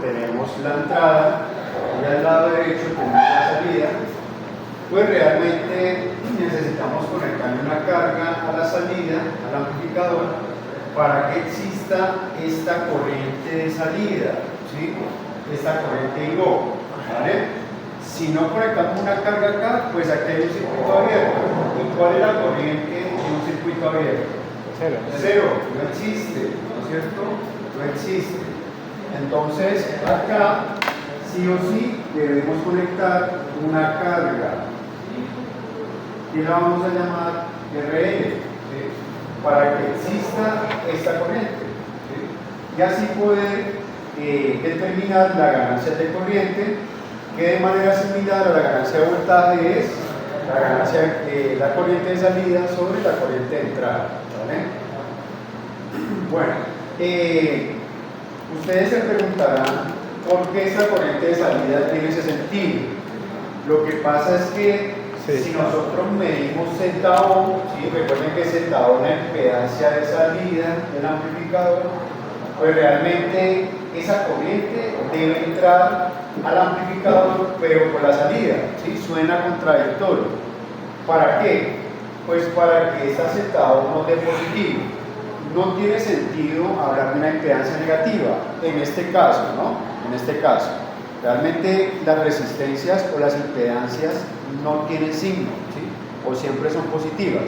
tenemos la entrada y al lado derecho tenemos la salida, pues realmente necesitamos conectarle una carga a la salida, al amplificador, para que exista esta corriente de salida, ¿sí? Esta corriente IO, ¿vale? Si no conectamos una carga acá, pues aquí hay un circuito abierto. ¿Y cuál es la corriente en un circuito abierto? Cero. Cero, no existe, ¿no es cierto? No existe. Entonces, acá, sí o sí, debemos conectar una carga. Y la vamos a llamar RL, ¿sí? Para que exista esta corriente, ¿sí? Y así poder determinar la ganancia de corriente, que de manera similar a la ganancia de voltaje es la corriente de salida sobre la corriente de entrada, ¿vale? Bueno, ustedes se preguntarán por qué esta corriente de salida tiene ese sentido. Lo que pasa es que si nosotros medimos Z-ohm, ¿sí? Recuerden que Z-ohm es la impedancia de salida del amplificador, pues realmente esa corriente debe entrar al amplificador, pero por la salida, ¿sí? Suena contradictorio. ¿Para qué? Pues para que esta Z-ohm no dé positivo. No tiene sentido hablar de una impedancia negativa, en este caso, ¿no? En este caso. Realmente las resistencias o las impedancias no tienen signo, ¿sí? O siempre son positivas.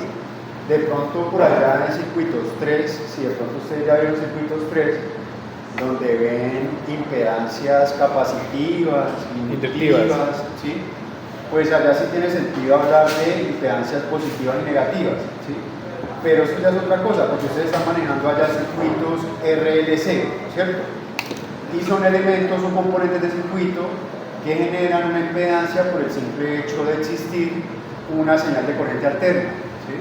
De pronto por allá en circuitos 3, si de pronto ustedes ya vieron circuitos 3, donde ven impedancias capacitivas, inductivas, ¿sí? Pues allá sí tiene sentido hablar de impedancias positivas y negativas, ¿sí? Pero eso ya es otra cosa, porque ustedes están manejando allá circuitos RLC, ¿cierto? Y son elementos o componentes de circuito que generan una impedancia por el simple hecho de existir una señal de corriente alterna, ¿sí?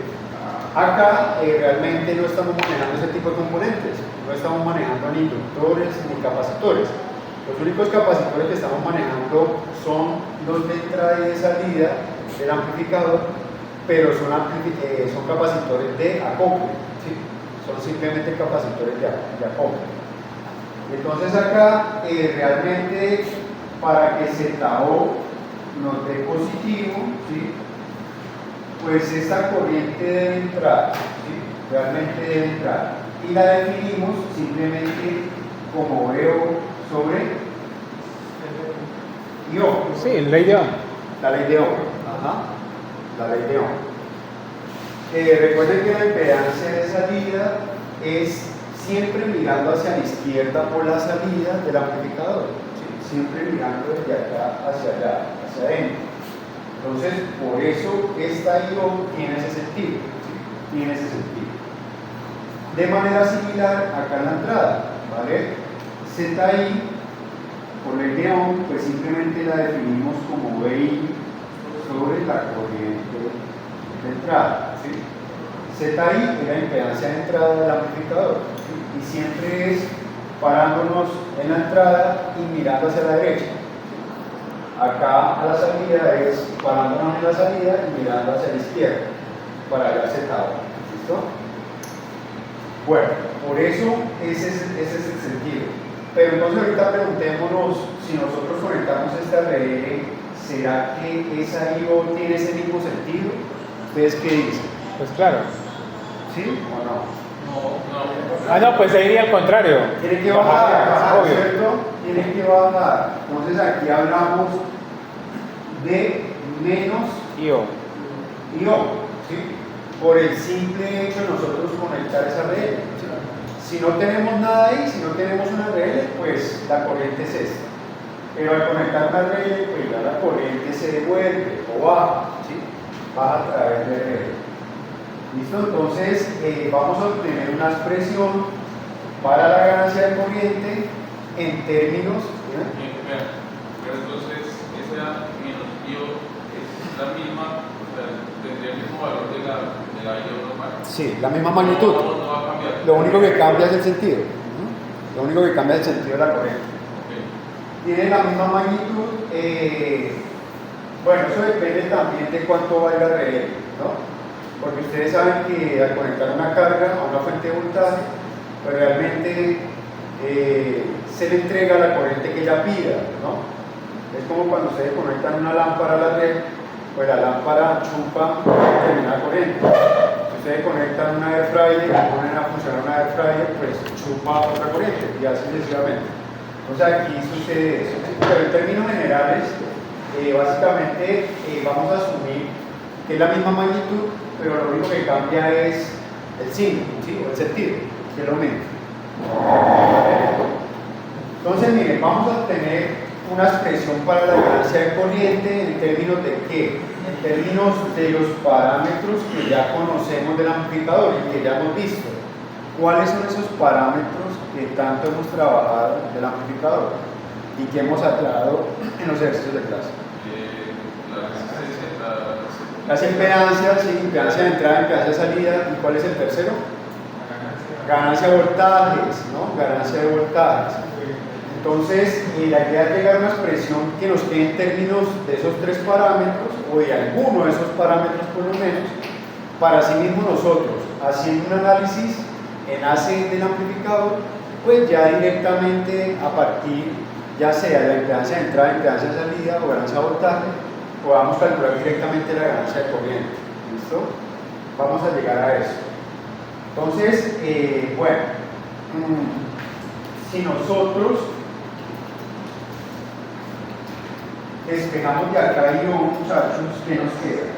Acá realmente no estamos manejando ese tipo de componentes, no estamos manejando ni inductores ni capacitores. Los únicos capacitores que estamos manejando son los de entrada y de salida del amplificador, pero son capacitores de acople, ¿sí? Son simplemente capacitores de acople. Entonces acá realmente para que Z-O nos dé positivo, ¿sí? Pues esta corriente debe entrar, ¿sí? Realmente debe entrar. Y la definimos simplemente como veo sobre IO. Sí, la ley de Ohm. La ley de Ohm. Ajá. La ley de Ohm. Recuerden que la impedancia de salida es siempre mirando hacia la izquierda por la salida del amplificador, ¿sí? Siempre mirando desde acá hacia allá, hacia adentro. Entonces, por eso esta IO tiene ese sentido, ¿sí? Tiene ese sentido. De manera similar acá en la entrada, ¿vale? ZI, por ley de Ohm, pues simplemente la definimos como VI sobre la corriente de entrada, ¿sí? ZI es la impedancia de entrada del amplificador, ¿sí? Y siempre es parándonos en la entrada y mirando hacia la derecha. Acá a la salida es parándonos en la salida y mirando hacia la izquierda, para allá Z-O, ¿listo? Bueno, por eso ese es el sentido. Pero entonces ahorita preguntémonos, si nosotros conectamos esta RL, ¿será que esa IO tiene ese mismo sentido? ¿Ustedes qué dicen? Pues claro. ¿Sí o no? Ah, no, pues ahí iría al contrario. Tiene que bajar, obvio. ¿cierto? Tiene que bajar. Entonces aquí hablamos de menos IO. IO, ¿sí? Por el simple hecho de nosotros conectar esa RL, ¿sí? Si no tenemos nada ahí, si no tenemos una RL, pues la corriente es esta. Pero al conectar una RL, pues ya la corriente se devuelve o baja, ¿sí? Baja a través de RL. ¿Listo? Entonces vamos a obtener una expresión para la ganancia de corriente en términos. Pero entonces esa menos IO es la misma, o sea, tendría el mismo valor de la IO normal. Sí, la misma magnitud. No va a cambiar. Lo único que cambia es el sentido. Lo único que cambia es el sentido de la corriente. Okay. Tiene la misma magnitud. Bueno, eso depende también de cuánto valga el RL, ¿no? Porque ustedes saben que al conectar una carga a una fuente de voltaje, pues realmente se le entrega la corriente que ella pida, ¿no? Es como cuando ustedes conectan una lámpara a la red, pues la lámpara chupa determinada corriente. Si ustedes conectan una air fryer y ponen a funcionar una air fryer, pues chupa otra corriente y así sucesivamente. Entonces aquí sucede eso. Pero en términos generales, básicamente vamos a asumir que es la misma magnitud, pero lo único que cambia es el signo, ¿sí? O el sentido, que es lo mismo. Entonces, miren, vamos a tener una expresión para la ganancia de corriente en términos de qué? En términos de los parámetros que ya conocemos del amplificador y que ya hemos visto. ¿Cuáles son esos parámetros que tanto hemos trabajado del amplificador y que hemos aclarado en los ejercicios de clase? Las impedancias, sí, impedancia de entrada, impedancia de salida. ¿Y cuál es el tercero? Ganancia de voltajes, ¿no? Ganancia de voltajes. Entonces, la idea es llegar a una expresión que nos quede en términos de esos tres parámetros, o de alguno de esos parámetros por lo menos, para así mismo nosotros, haciendo un análisis en AC del amplificador, pues ya directamente a partir, ya sea de la impedancia de entrada, impedancia de salida o ganancia de voltaje, podamos calcular directamente la ganancia de corriente. ¿Listo? Vamos a llegar a eso. Entonces, bueno, si nosotros despejamos de acá I.O., muchachos, ¿qué nos queda?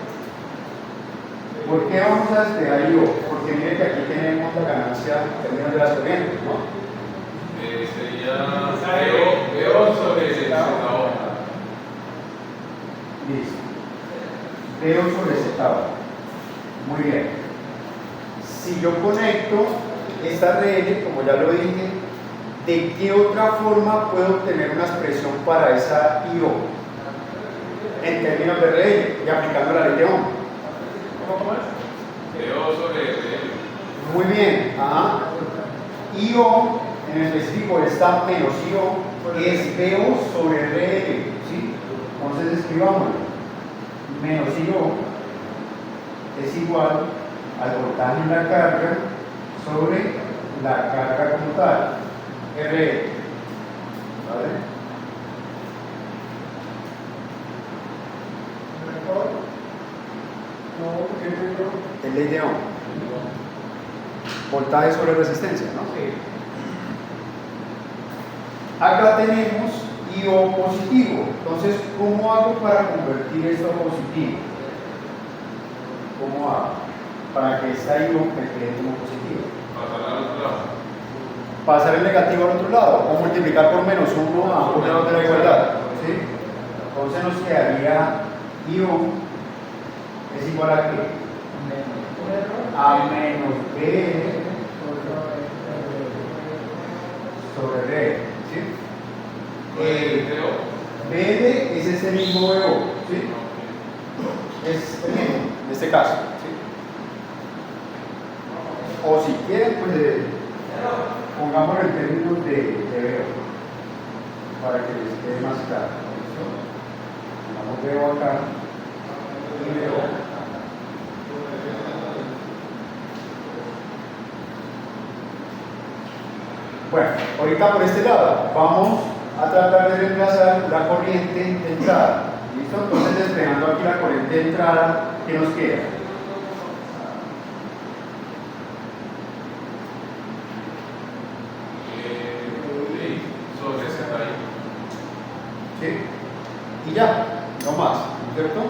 ¿Por qué vamos a despejar I.O.? Porque miren que aquí tenemos la ganancia en términos de las corrientes, ¿no? Sería VO sobre ZO. Listo. VO sobre ZO. Muy bien. Si yo conecto esta RL, como ya lo dije, ¿de qué otra forma puedo obtener una expresión para esa I.O.? En términos de RL y aplicando la ley de Ohm. ¿Cómo es? VO sobre RL. Muy bien. Ajá. I.O. en el específico está menos I.O. es VO sobre RL. ¿Sí? Entonces escribámoslo. Menos I.O. es igual al voltaje en la carga sobre la carga como tal, RL. ¿Vale? Es ley de Ohm. Voltaje sobre resistencia, ¿no? Sí. Acá tenemos I.O. positivo. Entonces, ¿cómo hago para convertir esto a positivo? ¿Cómo hago? Para que esta I.O. me quede como positivo. Pasar al otro lado. Pasar el negativo al otro lado, o multiplicar por menos 1 a un lado de la igualdad. ¿Sí? Entonces nos quedaría I.O. es igual a qué? A menos B sobre R. ¿Sí? BD es ese mismo VO. ¿Sí? Es el mismo, en este caso. ¿Sí? O si quieren, pues pongámoslo en términos de VO para que les quede más claro. Pongamos VO acá y VO. Bueno, ahorita por este lado vamos a tratar de reemplazar la corriente de entrada. ¿Listo? Entonces despejando aquí la corriente de entrada, ¿qué nos queda? Sobre ZI. ¿Sí? Y ya, no más, ¿no es cierto?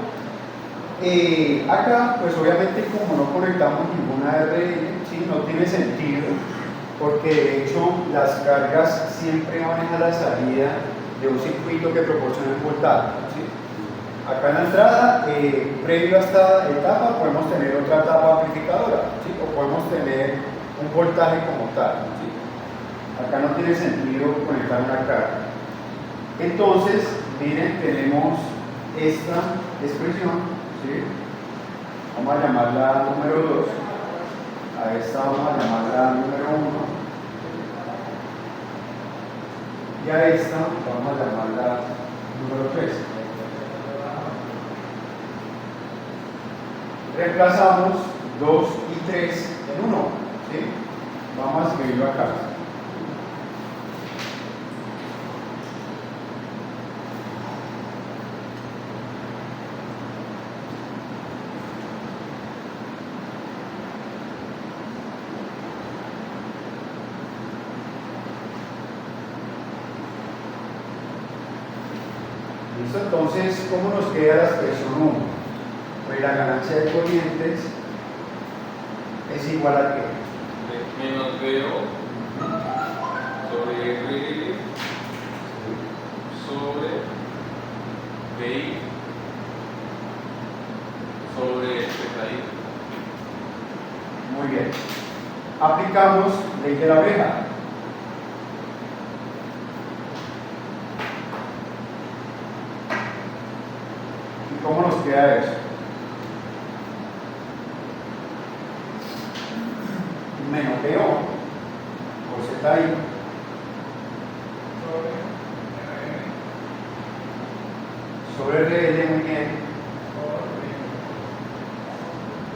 Acá, pues obviamente como no conectamos ninguna RL, ¿sí? No tiene sentido, porque de hecho las cargas siempre van a la salida de un circuito que proporciona un voltaje. ¿Sí? Acá en la entrada, previo a esta etapa, podemos tener otra etapa amplificadora, ¿sí? O podemos tener un voltaje como tal. ¿Sí? Acá no tiene sentido conectar una carga. Entonces, miren, tenemos esta expresión, ¿sí? Vamos a llamarla número 2. A esta vamos a llamarla número 1. Y a esta vamos a llamarla número 3. Reemplazamos 2 y 3 en 1. ¿Sí? Vamos a escribirlo acá. ¿Listo? Entonces, ¿cómo nos queda la expresión 1? Pues la ganancia de corrientes es igual a qué? Menos BO sobre RL sobre BI sobre ZI. Muy bien. Aplicamos ley de la abeja. ¿Y cómo nos queda eso? Menos BO por ZI sobre RL, muy bien,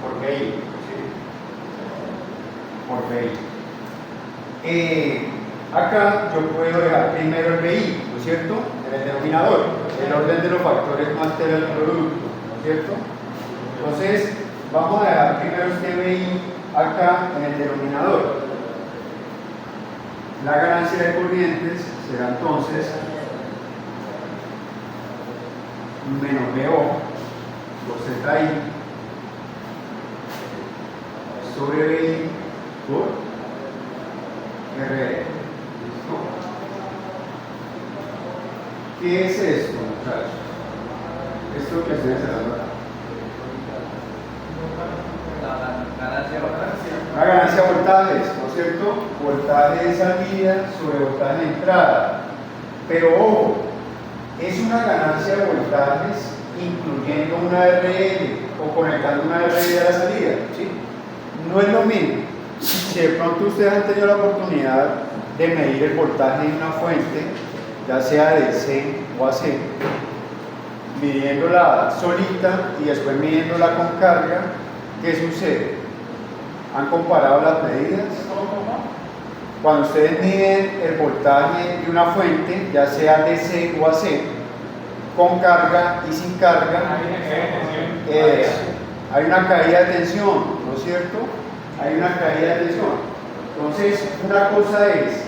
por BI, ¿sí? Por BI. Acá yo puedo dejar primero el BI, ¿no es cierto? En el denominador. El orden de los factores no altera el producto, ¿no es cierto? Entonces, vamos a dejar primero este BI acá en el denominador. La ganancia de corrientes será entonces menos BO por ZI sobre BI por RL. ¿Listo? ¿Qué es esto, muchachos? Esto que estoy enseñando acá. Una ganancia de voltajes, ¿no es cierto? Voltaje de salida sobre voltaje de entrada. Pero ojo, es una ganancia de voltajes incluyendo una RL o conectando una RL a la salida, ¿sí? No es lo mismo. Si de pronto ustedes han tenido la oportunidad de medir el voltaje de una fuente, ya sea de C o AC, midiéndola solita y después midiéndola con carga, ¿qué sucede? ¿Han comparado las medidas? Cuando ustedes miden el voltaje de una fuente, ya sea DC o AC, con carga y sin carga, hay una caída de tensión, ¿no es cierto? Hay una caída de tensión. Entonces, una cosa es,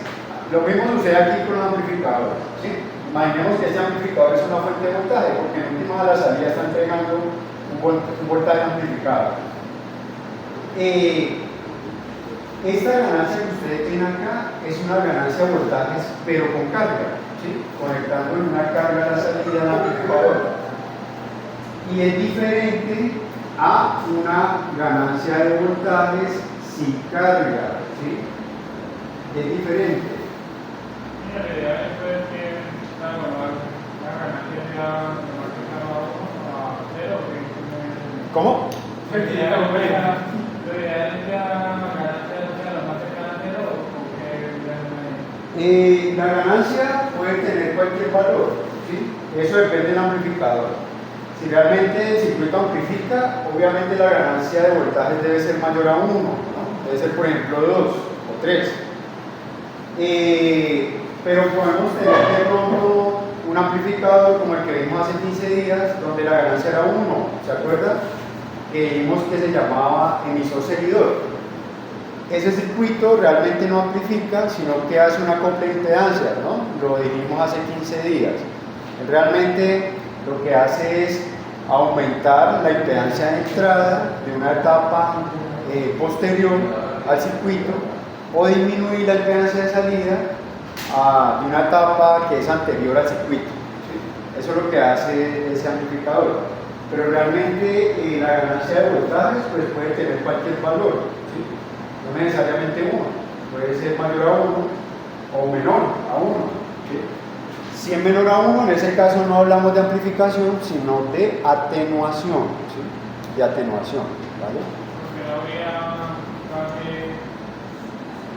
lo mismo sucede aquí con los amplificadores, ¿sí? Imaginemos que este amplificador es una fuente de voltaje, porque en última a la salida está entregando un voltaje amplificado. Esta ganancia que ustedes tienen acá es una ganancia de voltajes, pero con carga, ¿sí? Conectando en una carga a la salida del amplificador. Y es diferente a una ganancia de voltajes sin carga, ¿sí? Es diferente. La idea es que la ganancia sea a cero. ¿Cómo? La idea es que la ganancia sea lo más cercana a cero o la ganancia puede tener cualquier valor, ¿sí? Eso depende del amplificador. Si realmente el circuito amplifica, obviamente la ganancia de voltajes debe ser mayor a 1, ¿no? Debe ser, por ejemplo, 2 o 3. Pero podemos tener de pronto un amplificador como el que vimos hace 15 días, donde la ganancia era 1, ¿se acuerdan? Que vimos que se llamaba emisor-seguidor. Ese circuito realmente no amplifica, sino que hace una acople de impedancias, ¿no? Lo dijimos hace 15 días. Realmente lo que hace es aumentar la impedancia de entrada de una etapa posterior al circuito o disminuir la impedancia de salida de una etapa que es anterior al circuito, ¿sí? Eso es lo que hace ese amplificador. Pero realmente la ganancia de voltajes pues, puede tener cualquier valor, ¿sí? No necesariamente 1, puede ser mayor a 1 o menor a 1, ¿sí? Si es menor a 1, en ese caso no hablamos de amplificación, sino de atenuación, ¿sí? De atenuación, ¿vale? porque no habría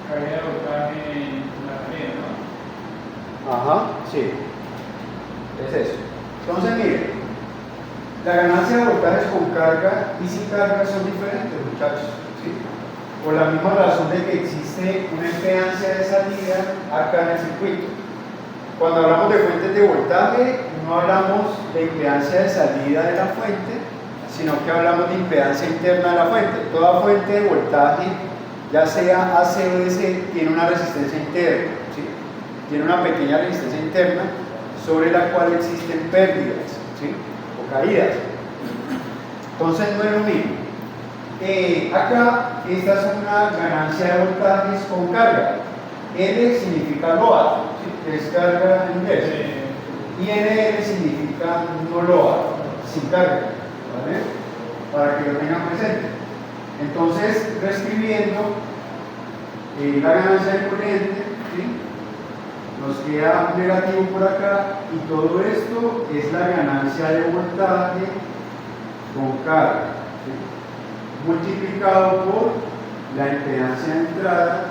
caída de voltaje en la salida, ¿no? Ajá, sí. Es eso. Entonces, miren, la ganancia de voltajes con carga y sin carga son diferentes, muchachos, ¿sí? Por la misma razón de que existe una impedancia de salida acá en el circuito. Cuando hablamos de fuentes de voltaje, no hablamos de impedancia de salida de la fuente, sino que hablamos de impedancia interna de la fuente. Toda fuente de voltaje, ya sea AC o DC, tiene una resistencia interna, ¿sí? Tiene una pequeña resistencia interna, sobre la cual existen pérdidas, ¿sí? O caídas. Entonces no es lo mismo. Acá, esta es una ganancia de voltajes con carga. L significa load, ¿sí? Que es carga en inglés. Y NL significa no load, sin carga, ¿vale? Para que lo tengan presente. Entonces, reescribiendo la ganancia de corriente, ¿sí? Nos queda un negativo por acá y todo esto es la ganancia de voltaje con carga, ¿sí? Multiplicado por la impedancia de entrada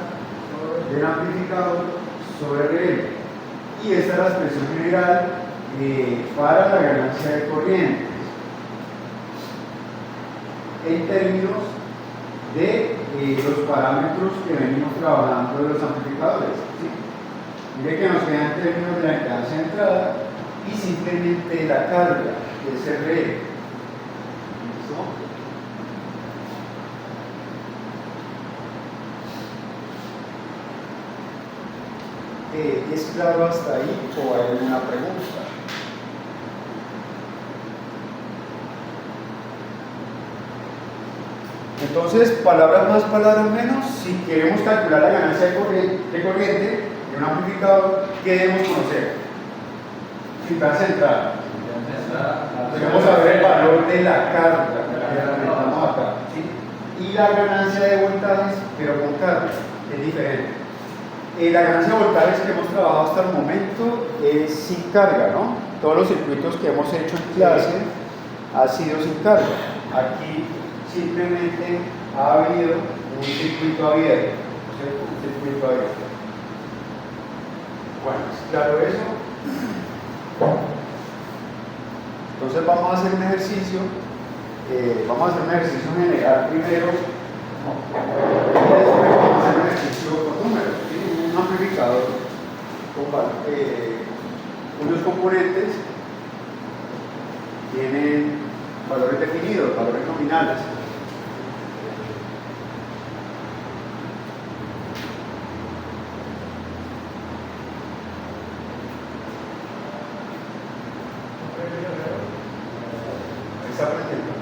del amplificador sobre RL. Y esta es la expresión general para la ganancia de corriente en términos de los parámetros que venimos trabajando de los amplificadores, ¿sí? Mire que nos quedan en términos de la impedancia de entrada y simplemente la carga, que es RL. ¿Listo? ¿Es claro hasta ahí o hay alguna pregunta? Entonces, palabras más, palabras menos, si queremos calcular la ganancia de corriente de un amplificador, ¿qué debemos conocer? Impedancia de entrada. Debemos saber el valor de la carga que estamos acá, ¿sí? Y la ganancia de voltajes, pero con carga, es diferente. La ganancia de voltajes que hemos trabajado hasta el momento es sin carga, ¿no? Todos los circuitos que hemos hecho en clase ha sido sin carga. Aquí simplemente ha habido un circuito abierto, ¿sí? Un circuito abierto. Bueno, ¿es claro eso? Entonces vamos a hacer un ejercicio, general primero, y después vamos a hacer un ejercicio con números, ¿sí? Un amplificador cuyos componentes tienen valores definidos, valores nominales. ¿Está aprendiendo?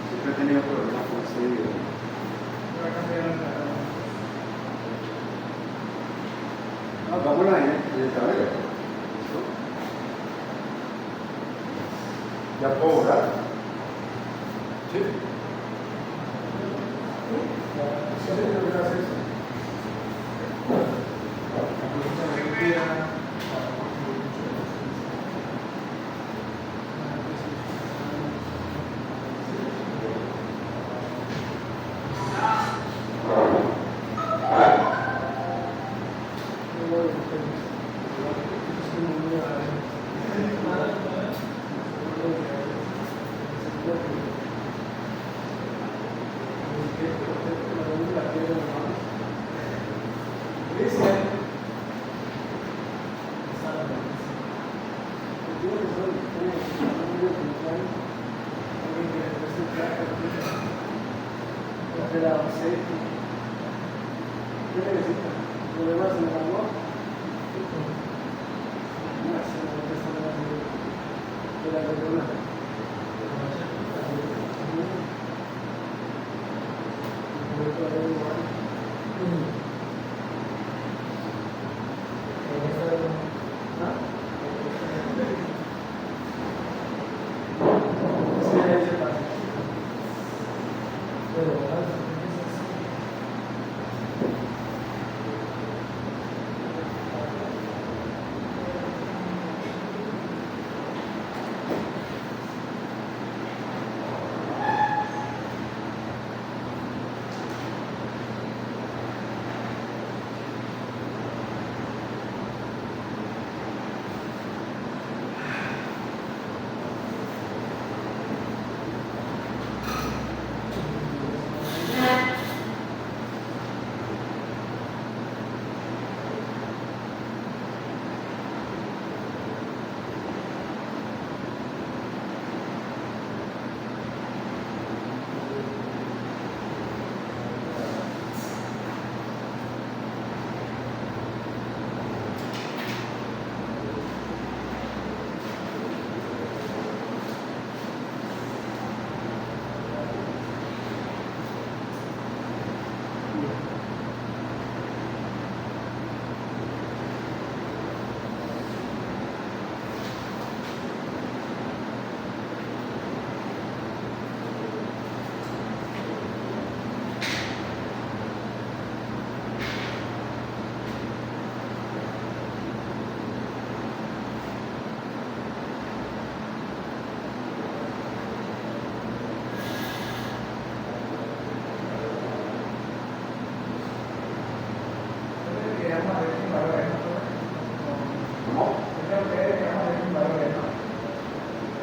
Siempre he tenido problemas con este video. Vámonos ahí en el tablero. ¿Listo? ¿Ya puedo borrar? ¿Sí? Sí, gracias.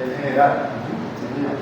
El general. Sí, señor.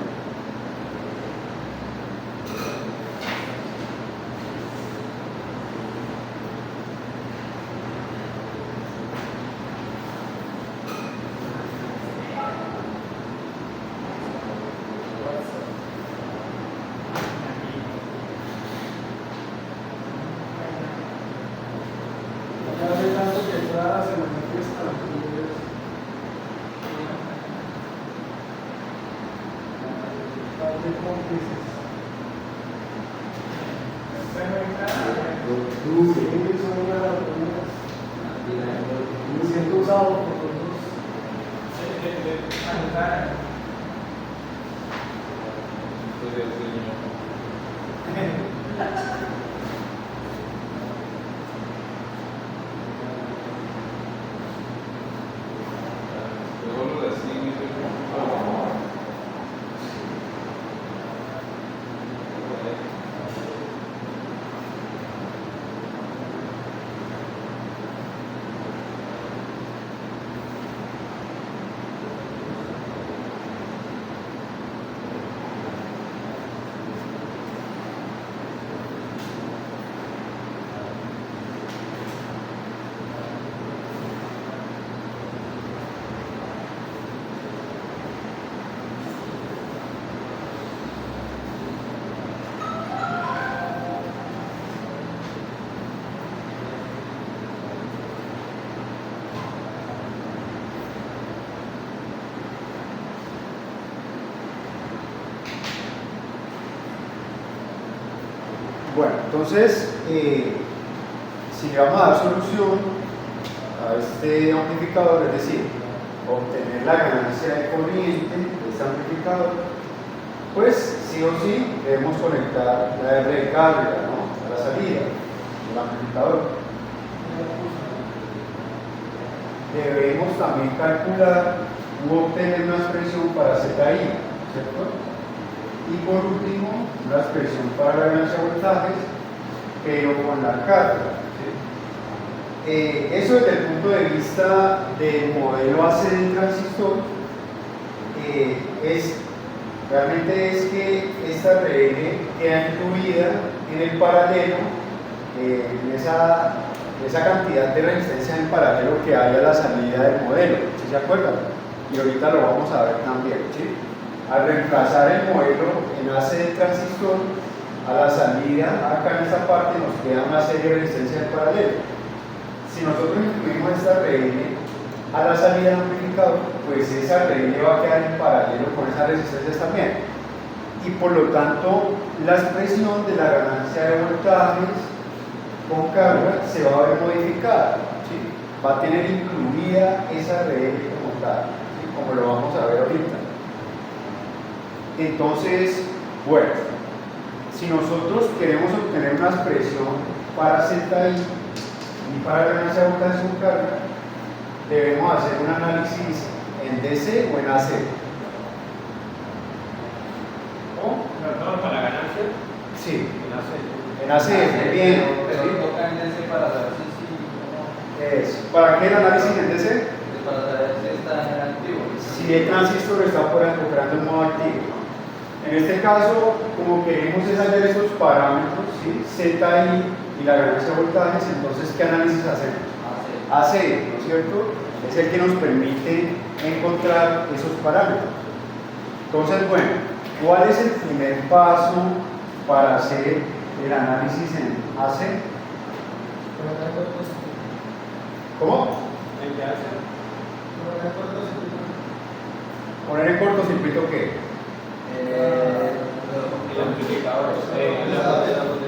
Bueno, entonces, si le vamos a dar solución a este amplificador, es decir, obtener la ganancia de corriente de este amplificador, pues sí o sí debemos conectar la R de carga, ¿no?, a la salida del amplificador. Debemos también calcular u obtener una expresión para ZI, ¿cierto? Y por último, una expresión para la ganancia de voltajes, pero con la carga. ¿Sí? Eso desde el punto de vista del modelo AC del transistor, realmente es que esta RL queda incluida en el paralelo, en esa cantidad de resistencia en paralelo que hay a la salida del modelo. ¿Sí se acuerdan? y ahorita lo vamos a ver también, ¿sí? Al reemplazar el modelo en AC del transistor, a la salida, acá en esta parte nos queda una serie de resistencia en paralelo. Si nosotros incluimos esta RL a la salida del amplificador, pues esa RL va a quedar en paralelo con esas resistencias también. Y por lo tanto, la expresión de la ganancia de voltajes con carga se va a ver modificada, ¿sí? Va a tener incluida esa RL como tal, ¿sí? Como lo vamos a ver ahorita. Entonces, bueno, si nosotros queremos obtener una expresión para ZI y para la ganancia de voltajes con carga, debemos hacer un análisis en DC o en AC. ¿Cómo? Perdón, para la ganancia. Sí, En AC. en AC, muy bien. Pero toca en DC para saber ¿Para qué el análisis en DC? para saber si está en activo. Si el transistor está operando en modo activo. En este caso, como queremos es hallar esos parámetros, ¿sí? ZI y la ganancia de voltajes, entonces ¿qué análisis hacemos? AC, ¿no es cierto? Es el que nos permite encontrar esos parámetros. Entonces, bueno, ¿cuál es el primer paso para hacer el análisis en AC? ¿Cómo? ¿En qué hace? ¿Poner en cortocircuito qué? Los amplificadores.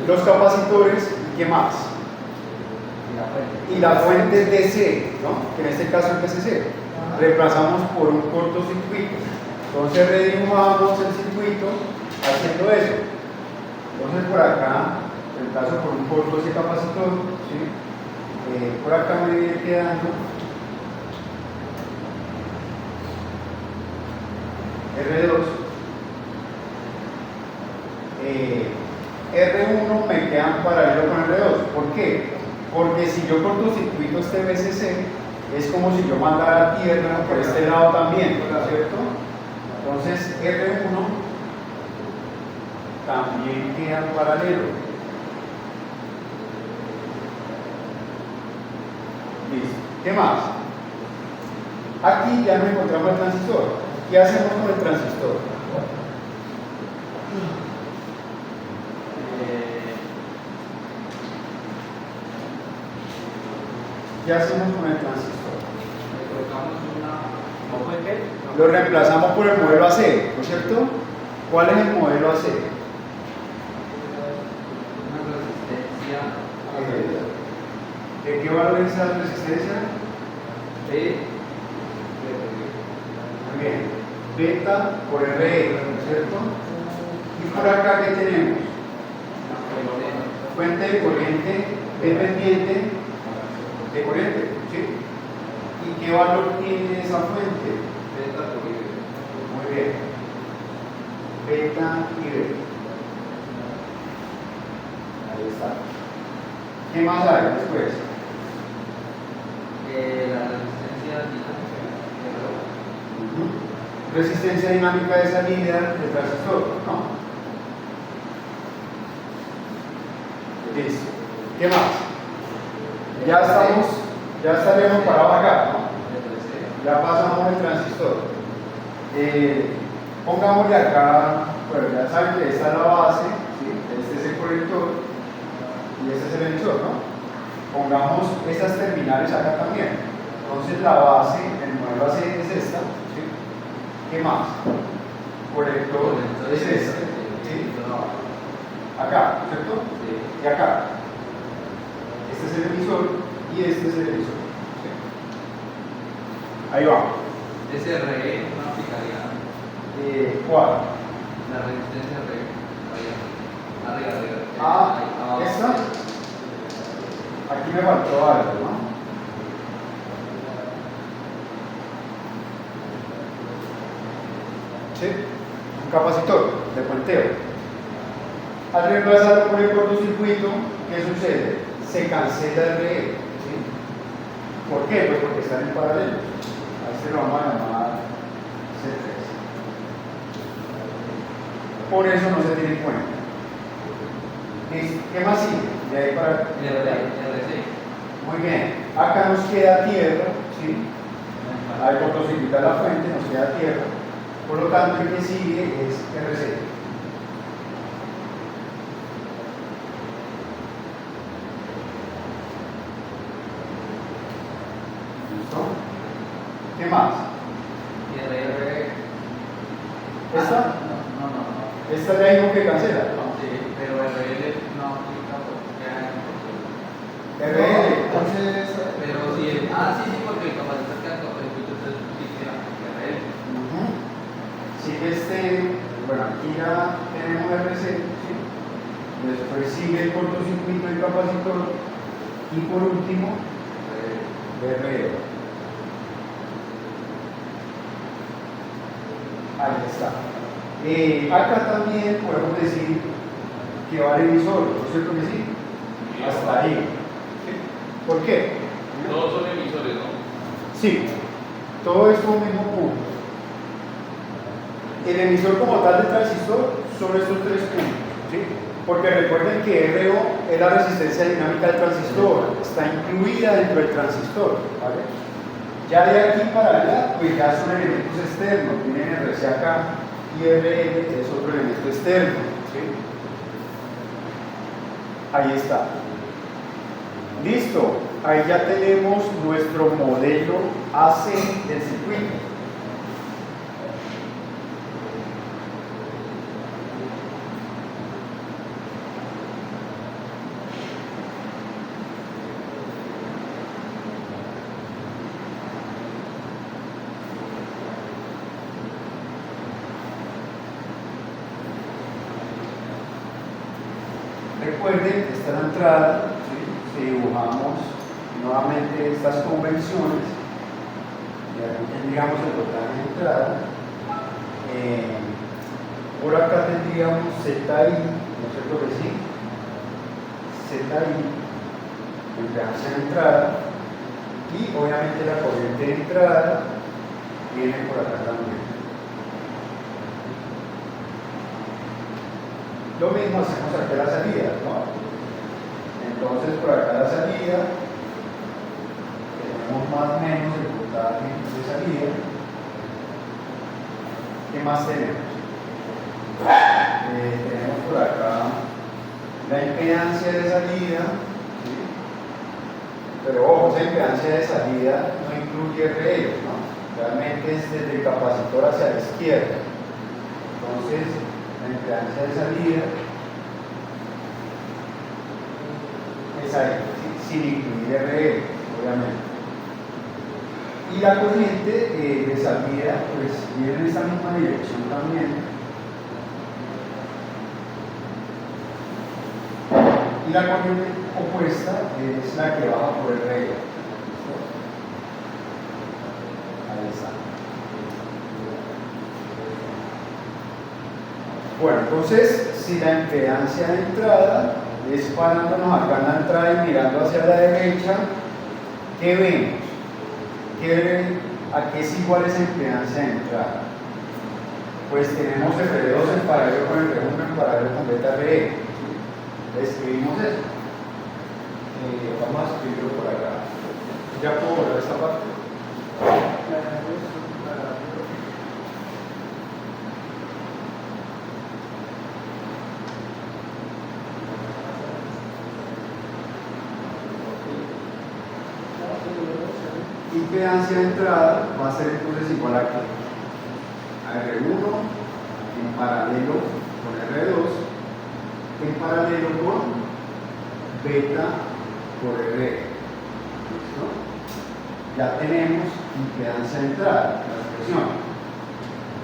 Los capacitores, ¿y qué más? Y la fuente DC, ¿no? Que en este caso es PCC. Reemplazamos por un cortocircuito. Entonces redibujamos el circuito haciendo eso. Entonces por acá, reemplazo por un corto ese capacitor, ¿sí? Por acá me viene quedando R2. R1 me queda en paralelo con R2. ¿Por qué? Porque si yo cortocircuito este BCC, es como si yo mandara tierra por este lado también, ¿cierto? Entonces R1 también queda en paralelo. Listo. ¿Qué más? Aquí ya no encontramos el transistor. ¿Qué hacemos con el transistor? ¿Qué hacemos con el transistor? Le colocamos una fuente. Lo reemplazamos por el modelo AC, ¿no es cierto? ¿Cuál es el modelo AC? Una resistencia ¿De qué valor es esa resistencia? de Muy bien. Beta por RE, ¿no es cierto? Y por acá, ¿qué tenemos? Fuente de corriente dependiente de corriente, ¿sí? ¿Y qué valor tiene esa fuente? beta por I. Muy bien. Beta y beta. Ahí está. ¿Qué más hay después? La resistencia dinámica. Resistencia dinámica de salida del transistor, ¿no? Listo. ¿Qué más? Ya estaremos parados acá, ¿no? Ya pasamos el transistor. Pongámosle acá, bueno, ya saben que esta es la base, ¿sí? Este es el colector y este es el emisor, ¿no? Pongamos estas terminales acá también. Entonces la base, el modelo AC es esta, ¿sí? ¿Qué más? Colector es esta, ¿sí? Acá, ¿cierto? Y acá. Este es el emisor y este es el emisor. ¿Sí? Ahí vamos. Ese RE no aplicaría ¿Cuál? la resistencia RE. Arriba. Ah, esta. Aquí me faltó algo, ¿no? ¿Sí? Un capacitor de puenteo. Al reemplazarlo por el cortocircuito, ¿qué sucede? Se cancela el RE. ¿Sí? ¿Por qué? Pues porque están en paralelo. A este lo vamos a llamar C3. Por eso no se tiene en cuenta. ¿Qué más sigue? De ahí para... RC. Muy bien. Acá nos queda tierra, ¿sí? Hay cortocircuita la fuente, nos queda tierra. Por lo tanto, el que sigue es RC. ¿Listo? ¿Qué más? Y RR. ¿Esta? No. Esta ya dijo que cancela. Sí, pero RL no aplica porque hay. RL. Entonces, Pero si el. Ah, sí, porque el capacitor queda con el circuito, entonces sí queda RL. Ujú. Sigue bueno, aquí ya tenemos RC, ¿sí? Después sigue el cortocircuito del capacitor y por último RE. Ahí está. Acá también podemos decir que va el emisor, ¿no es cierto que sí? Hasta ahí. ¿Sí? ¿Por qué? Todos son emisores, ¿no? Sí, todo es un mismo punto. El emisor como tal del transistor son estos tres puntos, ¿sí? Porque recuerden que RO es la resistencia dinámica del transistor, está incluida dentro del transistor, ¿vale? Ya de aquí para allá, pues ya son elementos externos, tienen RC acá y RL es otro elemento externo, ¿sí? Ahí está. Listo, ahí ya tenemos nuestro modelo AC del circuito. Recuerden, esta es la entrada, ¿sí? Si dibujamos nuevamente estas convenciones, y aquí tendríamos el voltaje de entrada, por acá tendríamos ZI, ¿no es cierto que sí? ZI, impedancia de entrada, y obviamente la corriente de entrada viene por acá también. Lo mismo hacemos aquí a la salida, ¿no? Entonces por acá la salida, tenemos más o menos el voltaje de salida. ¿Qué más tenemos? Tenemos por acá la impedancia de salida, ¿sí? Pero ojo, esa impedancia de salida no incluye RL, ¿no? Realmente es desde el capacitor hacia la izquierda. Entonces, la impedancia de salida es ahí, ¿sí? Sin incluir RL, obviamente. Y la corriente de salida, pues viene en esta misma dirección también. Y la corriente opuesta es la que baja por el RL. Ahí está. Bueno, entonces, si la impedancia de entrada es parándonos acá en la entrada y mirando hacia la derecha, ¿qué vemos? ¿A qué es igual esa impedancia de entrada? Pues tenemos R2 en paralelo con R1 en paralelo con beta RE. Escribimos eso. Vamos a escribirlo por acá. ¿Ya puedo volver a esta parte? Impedancia de entrada va a ser entonces igual a R1 en paralelo con R2 en paralelo con beta por R. ¿Listo? Ya tenemos impedancia de entrada, la expresión.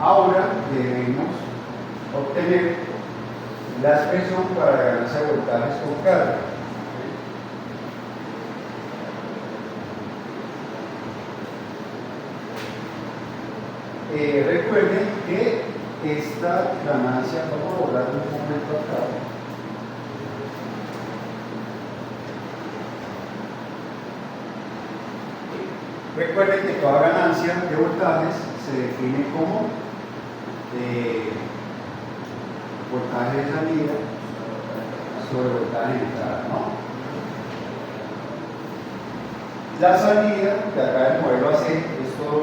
Ahora debemos obtener la expresión para la ganancia de voltajes con carga. Recuerden que esta ganancia, vamos a borrar un momento acá. Recuerden que toda ganancia de voltajes se define como voltaje de salida sobre voltaje de entrada, ¿no? La salida, que acá el modelo AC es todo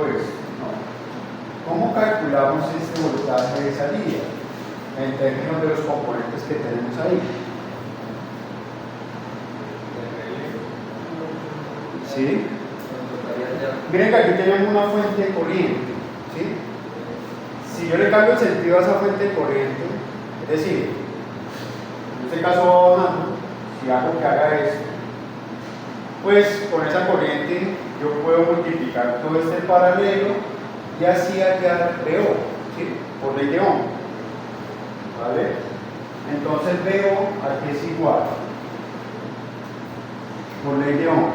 voltaje de salida en términos de los componentes que tenemos ahí. ¿Sí? Miren que aquí tenemos una fuente de corriente. ¿Sí? Si yo le cambio el sentido a esa fuente de corriente, es decir, en este caso, si hago que haga esto, pues con esa corriente yo puedo multiplicar todo este paralelo y así hallar BO, ¿sí? Por ley de Ohm. ¿Vale? Entonces BO aquí es igual, por ley de Ohm,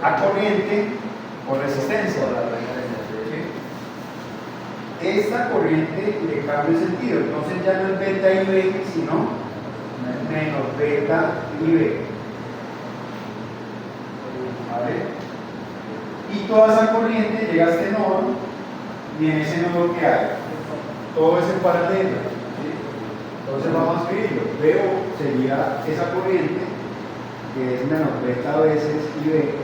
a corriente por resistencia. ¿Sí? Esta corriente le cambia el sentido, entonces ya no es beta y B, sino menos beta y B. ¿Vale? Y toda esa corriente llega a este nodo, y en ese nodo que hay todo ese paralelo. ¿Sí? Entonces vamos a escribirlo. BO sería esa corriente que es menos beta veces y B,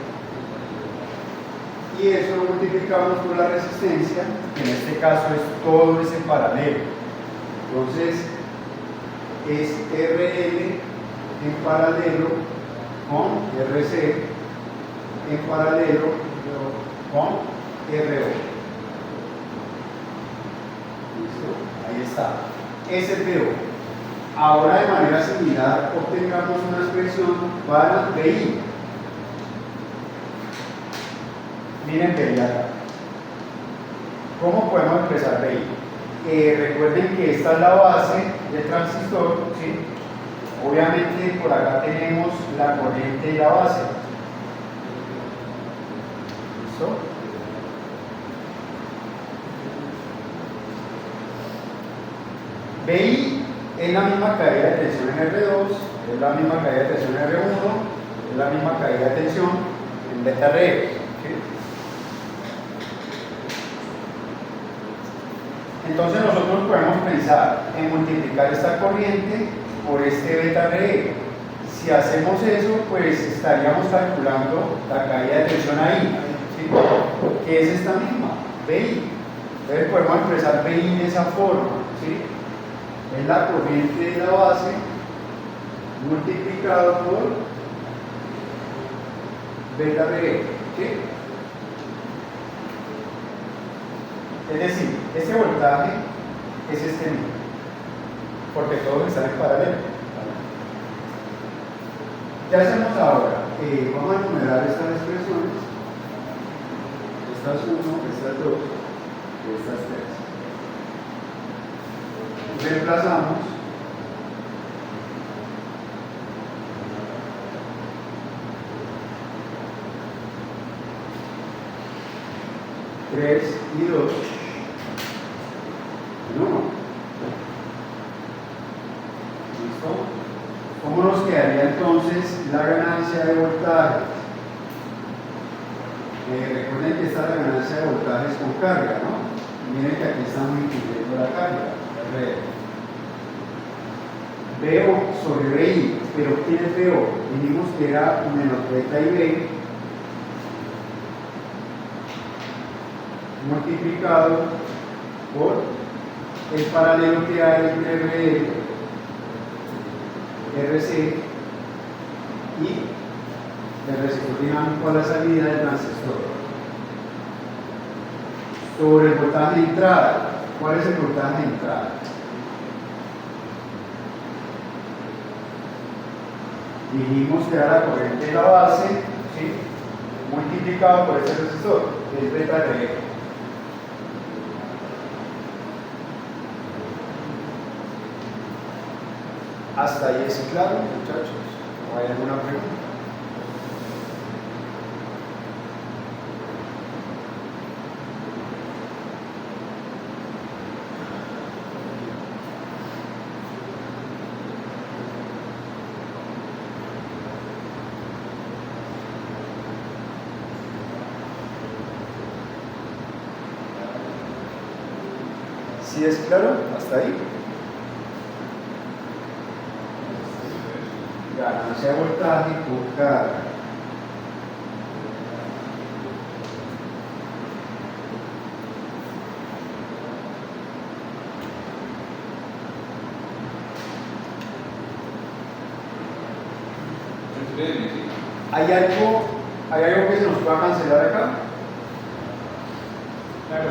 y eso lo multiplicamos por la resistencia, que en este caso es todo ese paralelo. Entonces es RL en paralelo con RC en paralelo con RO. ¿Listo? Ahí está. SPO. Ahora de manera similar obtengamos una expresión para BI. Miren BI acá. ¿Cómo podemos expresar BI? Recuerden que esta es la base del transistor, ¿sí? Obviamente por acá tenemos la corriente y la base. ¿Listo? BI es la misma caída de tensión en R2, es la misma caída de tensión en R1, es la misma caída de tensión en beta R. ¿Sí? Entonces nosotros podemos pensar en multiplicar esta corriente por este beta R. Si hacemos eso, pues estaríamos calculando la caída de tensión ahí, ¿sí? Que es esta misma, BI. Entonces podemos expresar BI de esa forma, ¿sí? Es la corriente de la base multiplicado por beta R, ¿sí? Es decir, este voltaje es este mismo, porque todos están en paralelo. ¿Qué hacemos ahora? Vamos a enumerar estas expresiones. Estas 1, estas 2 y estas 3. Reemplazamos tres y 2 en 1. ¿Listo? ¿Cómo nos quedaría entonces la ganancia de voltaje? Recuerden que esta es la ganancia de voltajes con carga, ¿no? Miren que aquí estamos incluyendo la carga. BO sobre BI, pero ¿quién es BO? Dijimos que era menos beta y B multiplicado por el paralelo que hay entre RL, RC y el resistor dinámico a la salida del transistor. Sobre el voltaje de entrada. ¿Cuál es el voltaje de entrada? Dijimos que era la corriente de la base, ¿sí? Multiplicado por este resistor, que es beta R. Hasta ahí es claro, muchachos. ¿O hay alguna pregunta? ¿Sí es claro? ¿Hasta ahí? Ganancia de voltaje por carga. Ven, sí. ¿Hay algo que se nos pueda cancelar acá? Claro,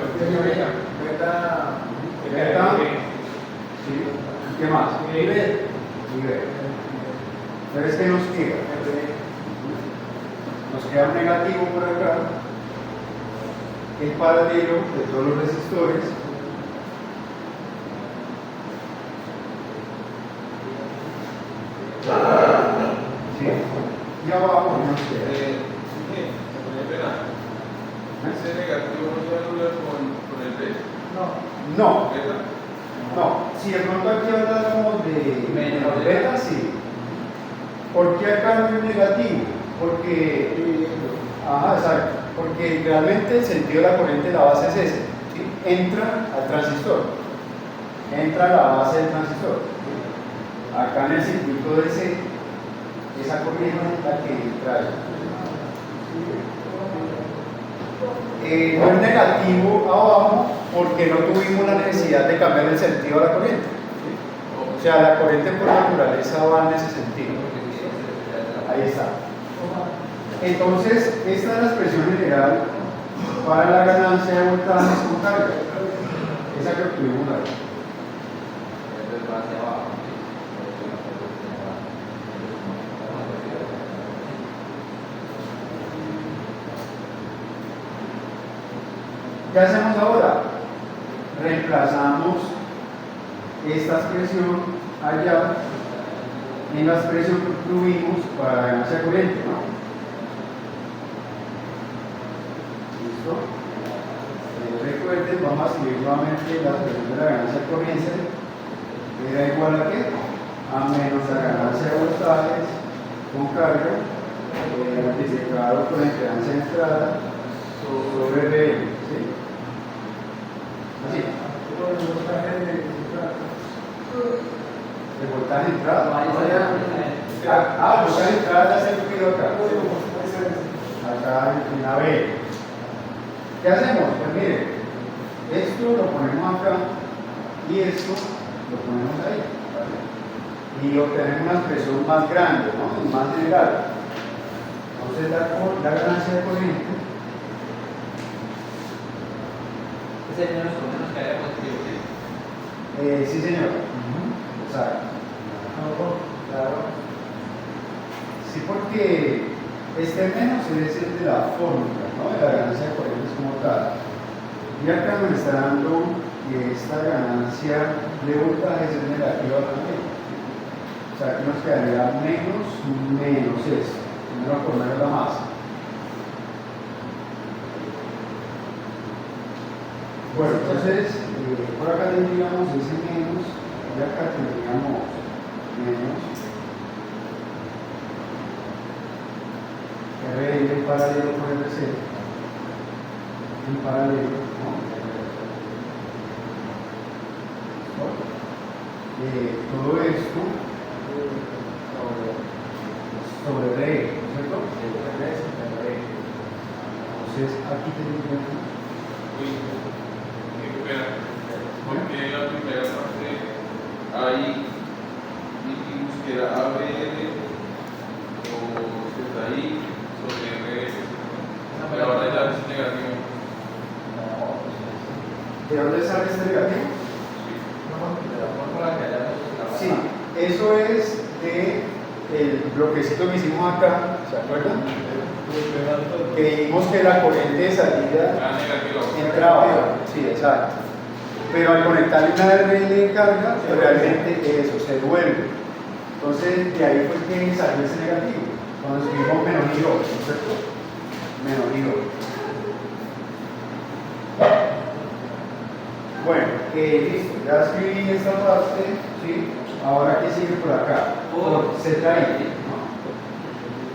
Beta. Sí. ¿Qué más? Y B. Entonces, ¿qué nos queda? Nos queda un negativo por acá, el paralelo de todos los resistores. Sí. Y abajo nos queda. Espera. ¿Ese negativo no se anula con el B? No, ¿Beta? no. Si de pronto aquí hablamos de Menos beta, sí. ¿Por qué acá no es negativo? Porque, ajá, exacto. Porque realmente el sentido de la corriente de la base es ese. ¿Sí? Entra al transistor. Entra a la base del transistor. Acá en el circuito DC, esa corriente es la que entra ahí. No es negativo abajo porque no tuvimos la necesidad de cambiar el sentido de la corriente. ¿Sí? O sea, la corriente por naturaleza va en ese sentido. Ahí está. Entonces, esta es la expresión general para la ganancia de voltajes con carga. Esa que obtuvimos ahí. Entonces va hacia abajo. ¿Qué hacemos ahora? Reemplazamos esta expresión allá en la expresión que obtuvimos para la ganancia de corriente, ¿no? ¿Listo? Recuerden, vamos a escribir nuevamente la expresión de la ganancia de corriente. Era igual a qué? A menos la ganancia de voltajes con carga multiplicado por la impedancia de entrada sobre RL. ¿Sí? Así. El voltaje de entrada. El voltaje de entrada ya se ha incluido acá. Acá en la B. ¿Qué hacemos? Pues mire, esto lo ponemos acá y esto lo ponemos ahí. Y obtenemos una expresión más grande, ¿no? Y más general. Entonces la ganancia de corriente. Ese menos o menos que haya positivo, ¿sí? Sí, señor. Exacto. Claro. Sí, porque este menos es el de la fórmula, ¿no? De la ganancia de corrientes como tal. Y acá nos está dando que esta ganancia de voltaje es negativa también. O sea, aquí nos quedaría menos esto. Menos por menos la masa. Bueno, entonces, por acá tendríamos ese menos, y acá tendríamos menos. RL en paralelo con RC. En paralelo, ¿no? Todo esto sobre RL, ¿no es cierto? Entonces, aquí tendríamos. Espera, porque la primera parte ahí dijimos que era ABL o ZI sobre RS, pero ahora ya es negativo. ¿De dónde sale este negativo? De la fórmula que hayamos Sí, eso es del bloquecito que hicimos acá, ¿se acuerdan? Que dijimos que la corriente de salida Ah, negativo. entraba, sí, exacto. Pero al conectarle una RL de carga, pues realmente eso se devuelve. Entonces, de ahí fue que salió ese negativo. Cuando escribimos menos I2, ¿no es cierto? Menos I2. Bueno, listo, ya escribí esta parte, ¿sí? Ahora, ¿qué sigue por acá? Por ZI, ¿no?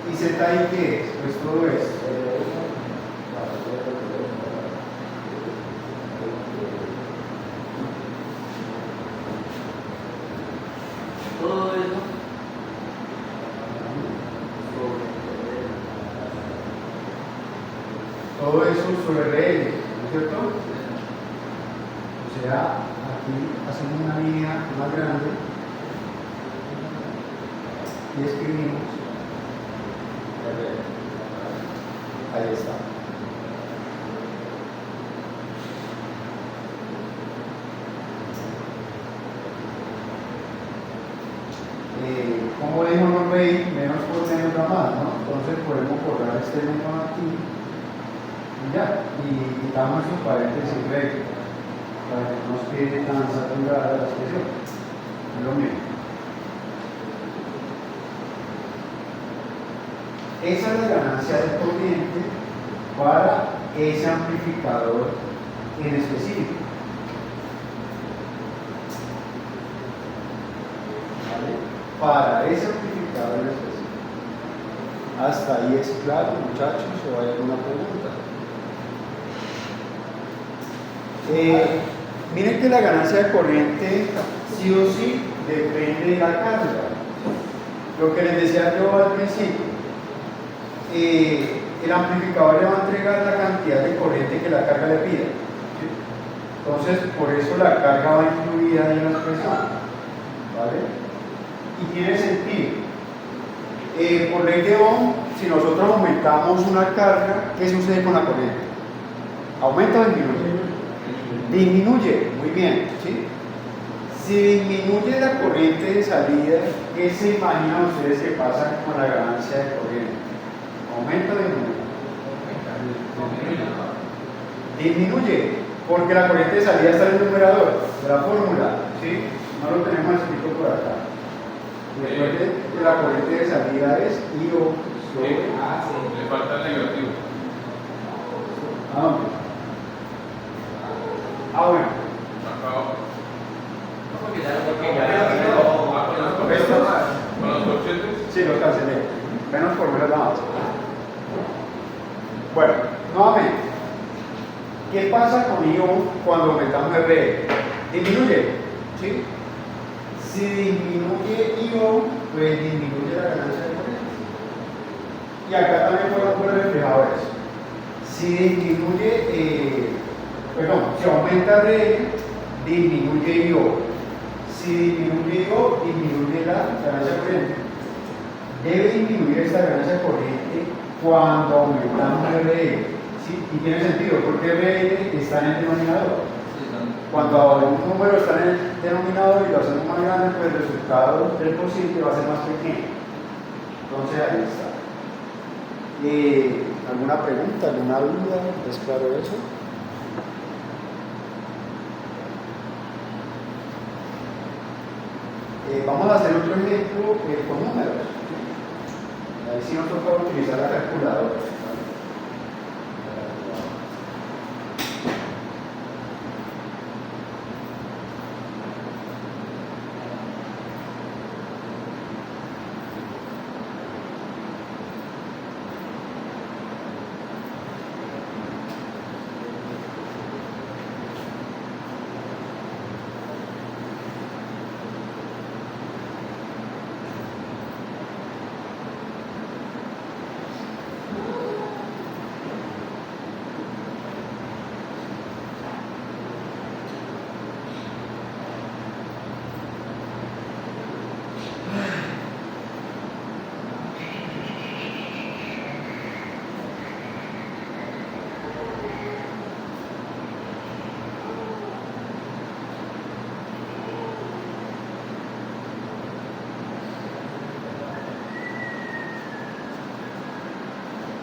¿Y ZI qué es? Pues todo esto. todo eso Todo eso sobre RL, ¿no es cierto? O sea, aquí hacemos una línea más grande y escribimos Ahí está. Como dijo Norway, menos por menos da más, ¿no? Entonces podemos borrar este menos aquí y ya, y quitamos esos paréntesis rectos para que no nos quede tan saturada la expresión. Es lo mismo. Esa es la ganancia de corriente para ese amplificador en específico. ¿Vale? Para ese amplificador en específico. ¿Hasta ahí es claro, muchachos, o hay alguna pregunta? Miren que la ganancia de corriente sí o sí depende de la carga. Lo que les decía yo al principio, el amplificador le va a entregar la cantidad de corriente que la carga le pida. ¿Sí? Entonces, por eso la carga va incluida en la expresión. ¿Vale? Y tiene sentido. Por ley de Ohm, si nosotros aumentamos una carga, ¿qué sucede con la corriente? ¿Aumenta o disminuye? Disminuye, muy bien. ¿Sí? Si disminuye la corriente de salida, ¿qué se imaginan ustedes que pasa con la ganancia de corriente? ¿Aumenta o disminuye? Disminuye, porque la corriente de salida está en el numerador de la fórmula. ¿Sí? No lo tenemos escrito por acá. Recuerden que la corriente de salida es IO sobre A. Le falta el negativo. ¿A dónde? Bueno. Acá abajo. No, porque ya Con los corchetes. Sí, lo cancelé. Menos por menos nada más. Bueno, nuevamente. ¿Qué pasa con IO cuando aumentamos RE? Disminuye. ¿Sí? Si disminuye IO, pues disminuye la ganancia de corriente. Y acá también podemos ver reflejado eso. Si disminuye, si aumenta RE, disminuye IO. Si disminuye IO, disminuye la ganancia de corriente. Debe disminuir esta ganancia de corriente cuando aumentamos RE. ¿Sí? Y tiene sentido, porque RE está en el denominador. Cuando un número está en el denominador y lo hacemos más grande, pues el resultado del cociente va a ser más pequeño. Entonces ahí está. ¿Alguna pregunta, alguna duda? ¿Es claro eso? Vamos a hacer otro ejemplo con números. Ahí sí nos toca utilizar la calculadora.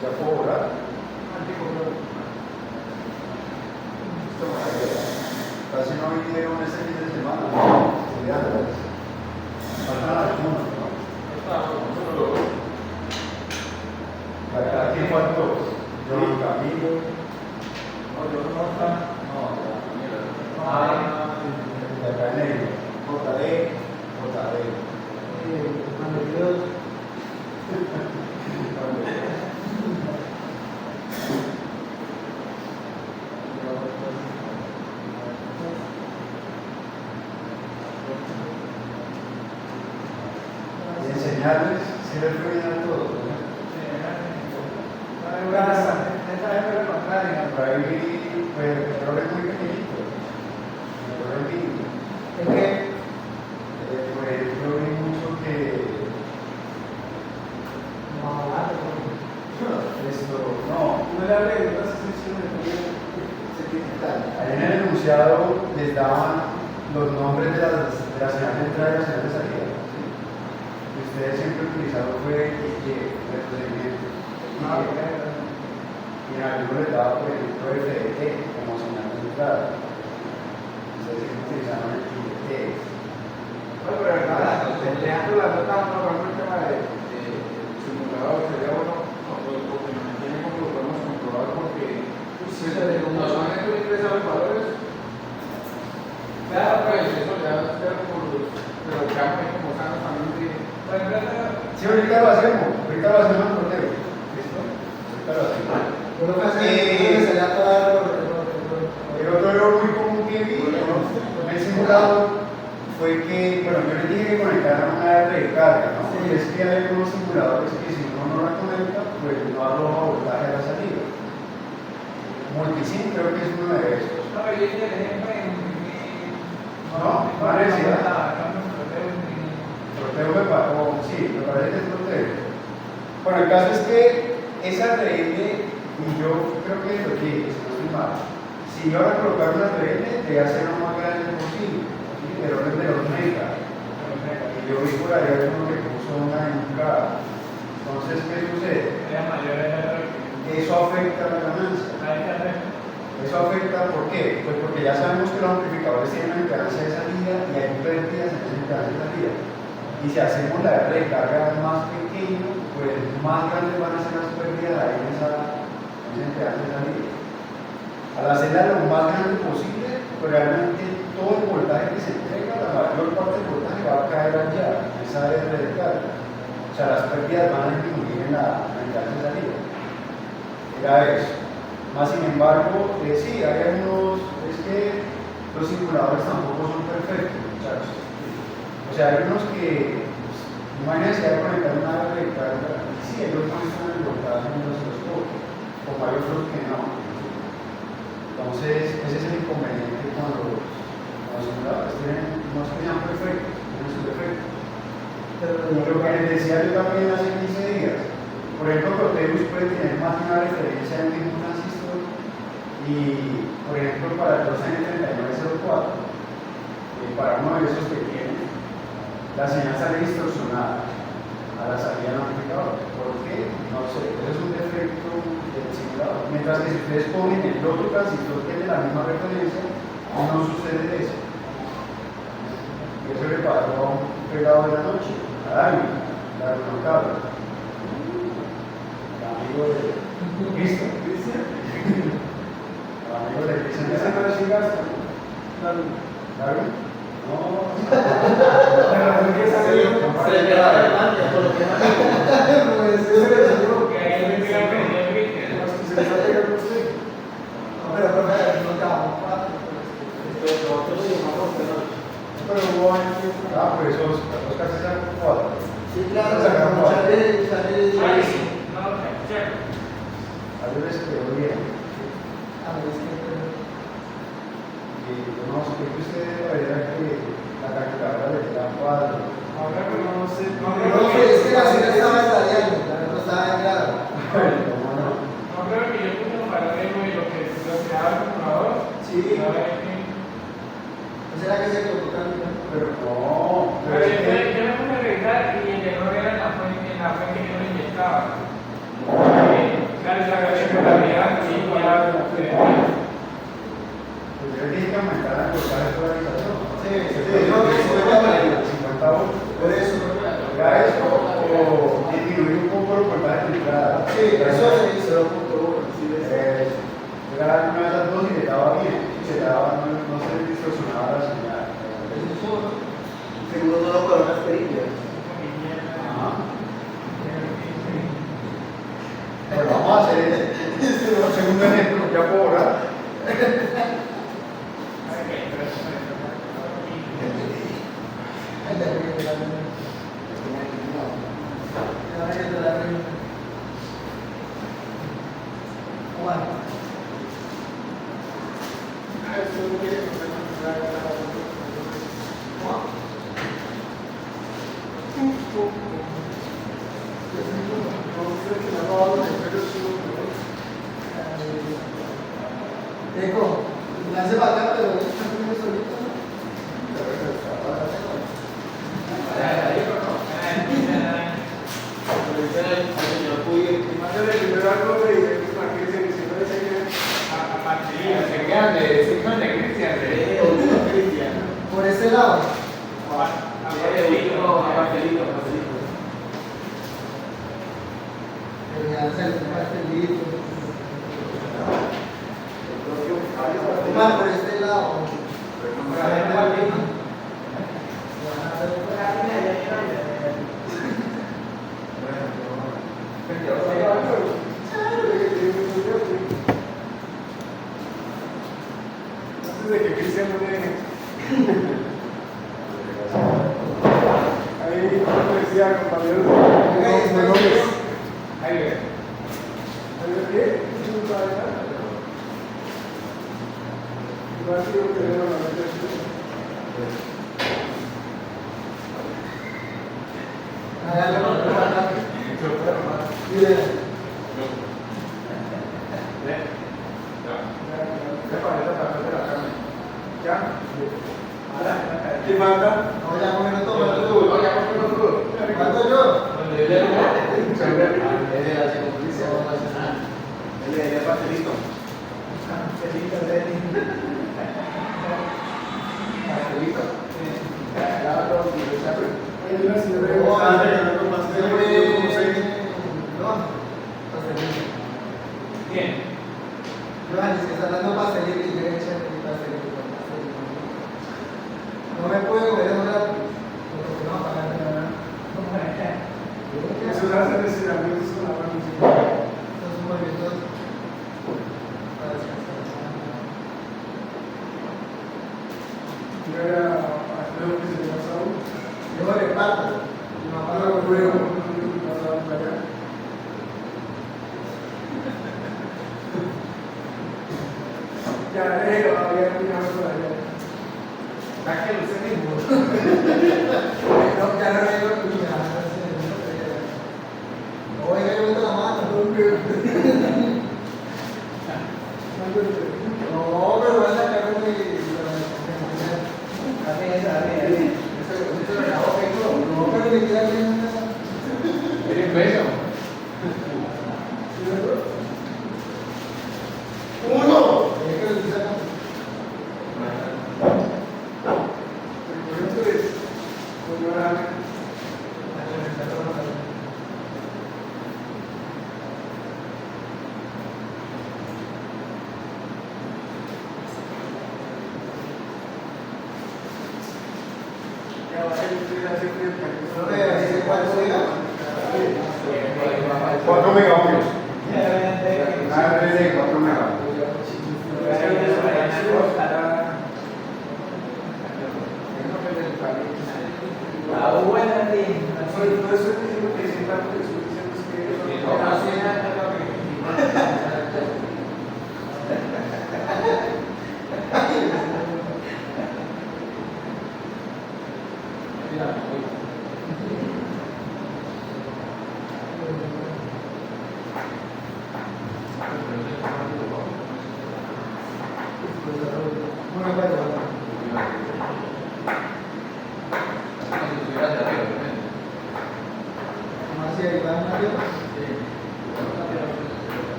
¿Ya puedo orar? Casi no vinieron este fin de semana, estudiantes. Faltan algunos, ¿no? ¿Quién faltó? John Camilo. No, yo no está. No, de acá en negro. JD. Y enseñarles si les fue bien a todos. Por ahí, pues, el error es muy pequeñito. El error es mínimo. Es que, por ejemplo, hay mucho que. la ley, no sé si Ahí en el enunciado les daban los nombres de la señal de entrada y la señal de salida. ¿Sí? Y ustedes siempre utilizaron fue el procedimiento. Y en algunos les daba, por ejemplo, FDT como señal de entrada. Ustedes siempre utilizaron el IDT. Bueno, pero dejando la nota, no, el tema de simulador sería bueno, porque nos mantiene como lo podemos comprobar, porque como solamente ingresar los valores, claro, pues eso ya es por los, pero ya como sanos también Sí, ahorita lo hacemos en portero. ¿Listo? Ahorita lo hacemos. El otro error muy común que vi en el simulador fue que, bueno, yo les dije que conectaran una red de carga, ¿no? Y es que hay algunos simuladores que si uno no la conecta, pues no arroja voltaje a la salida. Multisim creo que es uno de esos. no, yo hice el ejemplo en No necesidad. Proteo me paró, sí, me parece que es proteo. Bueno, el caso es que esa red, y yo creo que lo dije, si no estoy mal, si yo ahora colocar una red, debe hacer lo más grande posible, ¿sí? El orden de los megas. Y yo vi por ahí alguno que puso una en un K. Entonces, ¿qué sucede? Eso afecta la ganancia. Eso afecta, ¿por qué? Pues porque ya sabemos que los amplificadores tienen una impedancia de salida y hay pérdidas en esa impedancia de salida. Y si hacemos la recarga más pequeña, pues más grandes van a ser las pérdidas ahí en esa impedancia de salida. Al hacerla lo más grande posible, pues realmente todo el voltaje que se entrega, la mayor parte del voltaje va a caer allá, en esa área de recarga. O sea, las pérdidas van a disminuir en la impedancia de salida. Era eso. Más sin embargo, sí, hay algunos, es que los simuladores tampoco son perfectos, muchachos. O sea, hay unos que no hay necesidad de conectar una área de carga, sí, ellos muestran el voltaje en los osciloscopios, como hay otros que no. Entonces, ese es el inconveniente cuando los simuladores no es que sean perfectos, tienen sus defectos. Y lo que les decía yo también hace 15 días, por ejemplo, Proteus puede tener más de una referencia en un transistor y, por ejemplo, para el 2N3904, para uno de esos que tiene, la señal sale distorsionada a la salida del amplificador. ¿Por qué? No sé, eso es un defecto del simulador. Mientras que si ustedes ponen el otro transistor que es de la misma referencia, no sucede eso. Y eso le pasó a un pegado de la noche, a Dani, la Carlos. Amigo de Cristo. Amigo de Cristo. ¿Ese no es Gasta? ¿Claro? No. Por eso los casos ya 4. Sí, claro, sale Algo les quedó bien. Y no sé, que usted debería que la calculadora le da cuadro. no sé, es que la señal estaba estallando, no estaba en grado. no creo que yo puse un paralelo y lo que haga el computador. Sí. ¿No será que se equivocó también? Pero no. Pero yo me puse a revisar y el error era en la fuente que yo lo inyectaba. Claro, esa calidad sí, ya Pues yo dije que aumentar la polarización. Sí, no, que 50 volts. por eso. ¿Era eso o disminuir un poco el voltaje de entrada? Sí, eso se hizo. Era una de esas dos y le daba bien. Se daba, no se distorsionaba la señal. Seguro no lo fueron las pericias. Bueno, vamos a hacer un segundo ejemplo, ya puedo borrar. Eco, lance para acá, pero está comiendo solito, ¿no? Por ese lado. El pastelito. Omar, por este lado. Antes de que Cristian no deje. Ahí, como decía, compañeros de menores. Ahí ve. ¿Qué? Igual que yo creo la Hágale por acá. Mire. ¿Quién manda? No, ya comiendo todo, tú. ¿Cuánto yo? Bien. Johannes, que está dando pastelito y yo he hecho mi pastelito. No me puedo comer un rato. Porque no va a pagar nada. Eso hace estiramientos con la mano. Estos movimientos para descansar. Yo era creo que se llama Saúl. Yo le parto. Y no Ahora apago lo el veo, fuego. pasaba para allá. Ya, había terminado por allá. Sáquelo usted mismo. No, ya no le digo ni nada. Oiga, yo meto la mano. No, pero voy a sacar mi. No, pero me queda bien. ¿Tiene peso? Uno. Es que lo estoy sacando. No me dice cuánto diga. 4 megavatios. Una red de 4 megavatios. Una cuenta. Más si ahí va una tierra.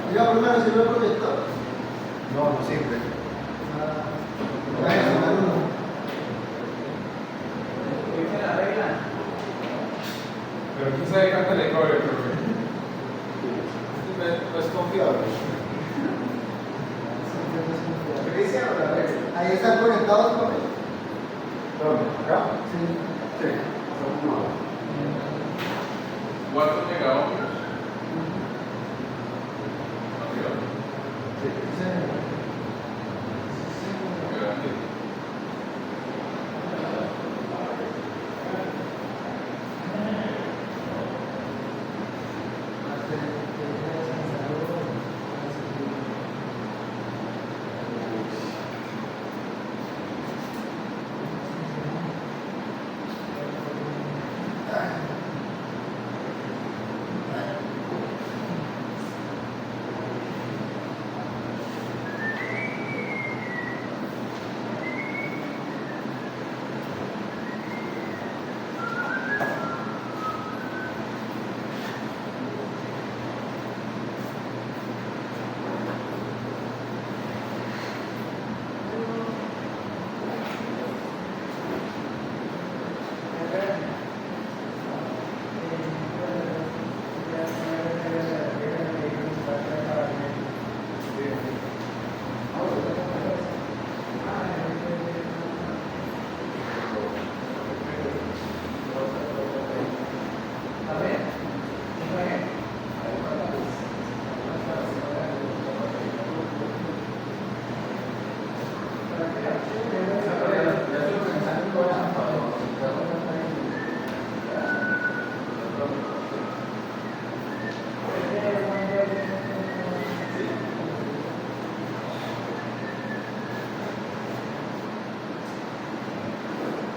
Mira, primero sirve el proyector. No, no sirve. Vaya a tomar uno. Pero quién sabe cuánto le cobre, profe. No es confiable. Ahí están conectados con él. ¿Dónde? ¿Acá? Sí. Sí. Son uno. 4 megavatios. Sí.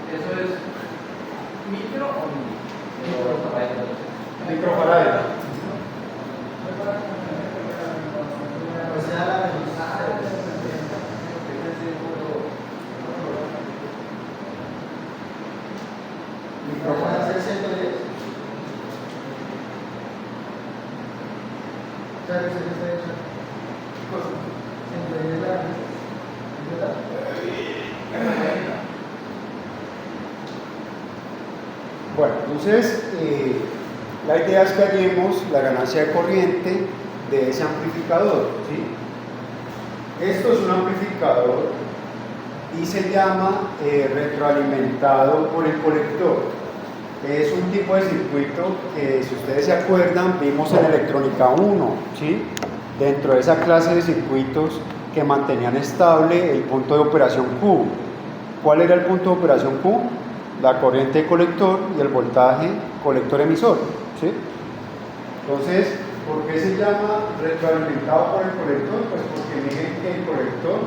Eso es micro o mini. Microfarad. O sea, la Microfarad. 110. Claro, eso está hecho. 110 la. Bueno, entonces la idea es que hallemos la ganancia de corriente de ese amplificador, ¿sí? Esto es un amplificador y se llama retroalimentado por el colector. Es un tipo de circuito que, si ustedes se acuerdan, vimos en electrónica 1, ¿sí? Dentro de esa clase de circuitos que mantenían estable el punto de operación Q. ¿Cuál era el punto de operación Q? La corriente de colector y el voltaje colector-emisor, ¿sí? Entonces, ¿por qué se llama retroalimentado por el colector? Pues porque miren que el colector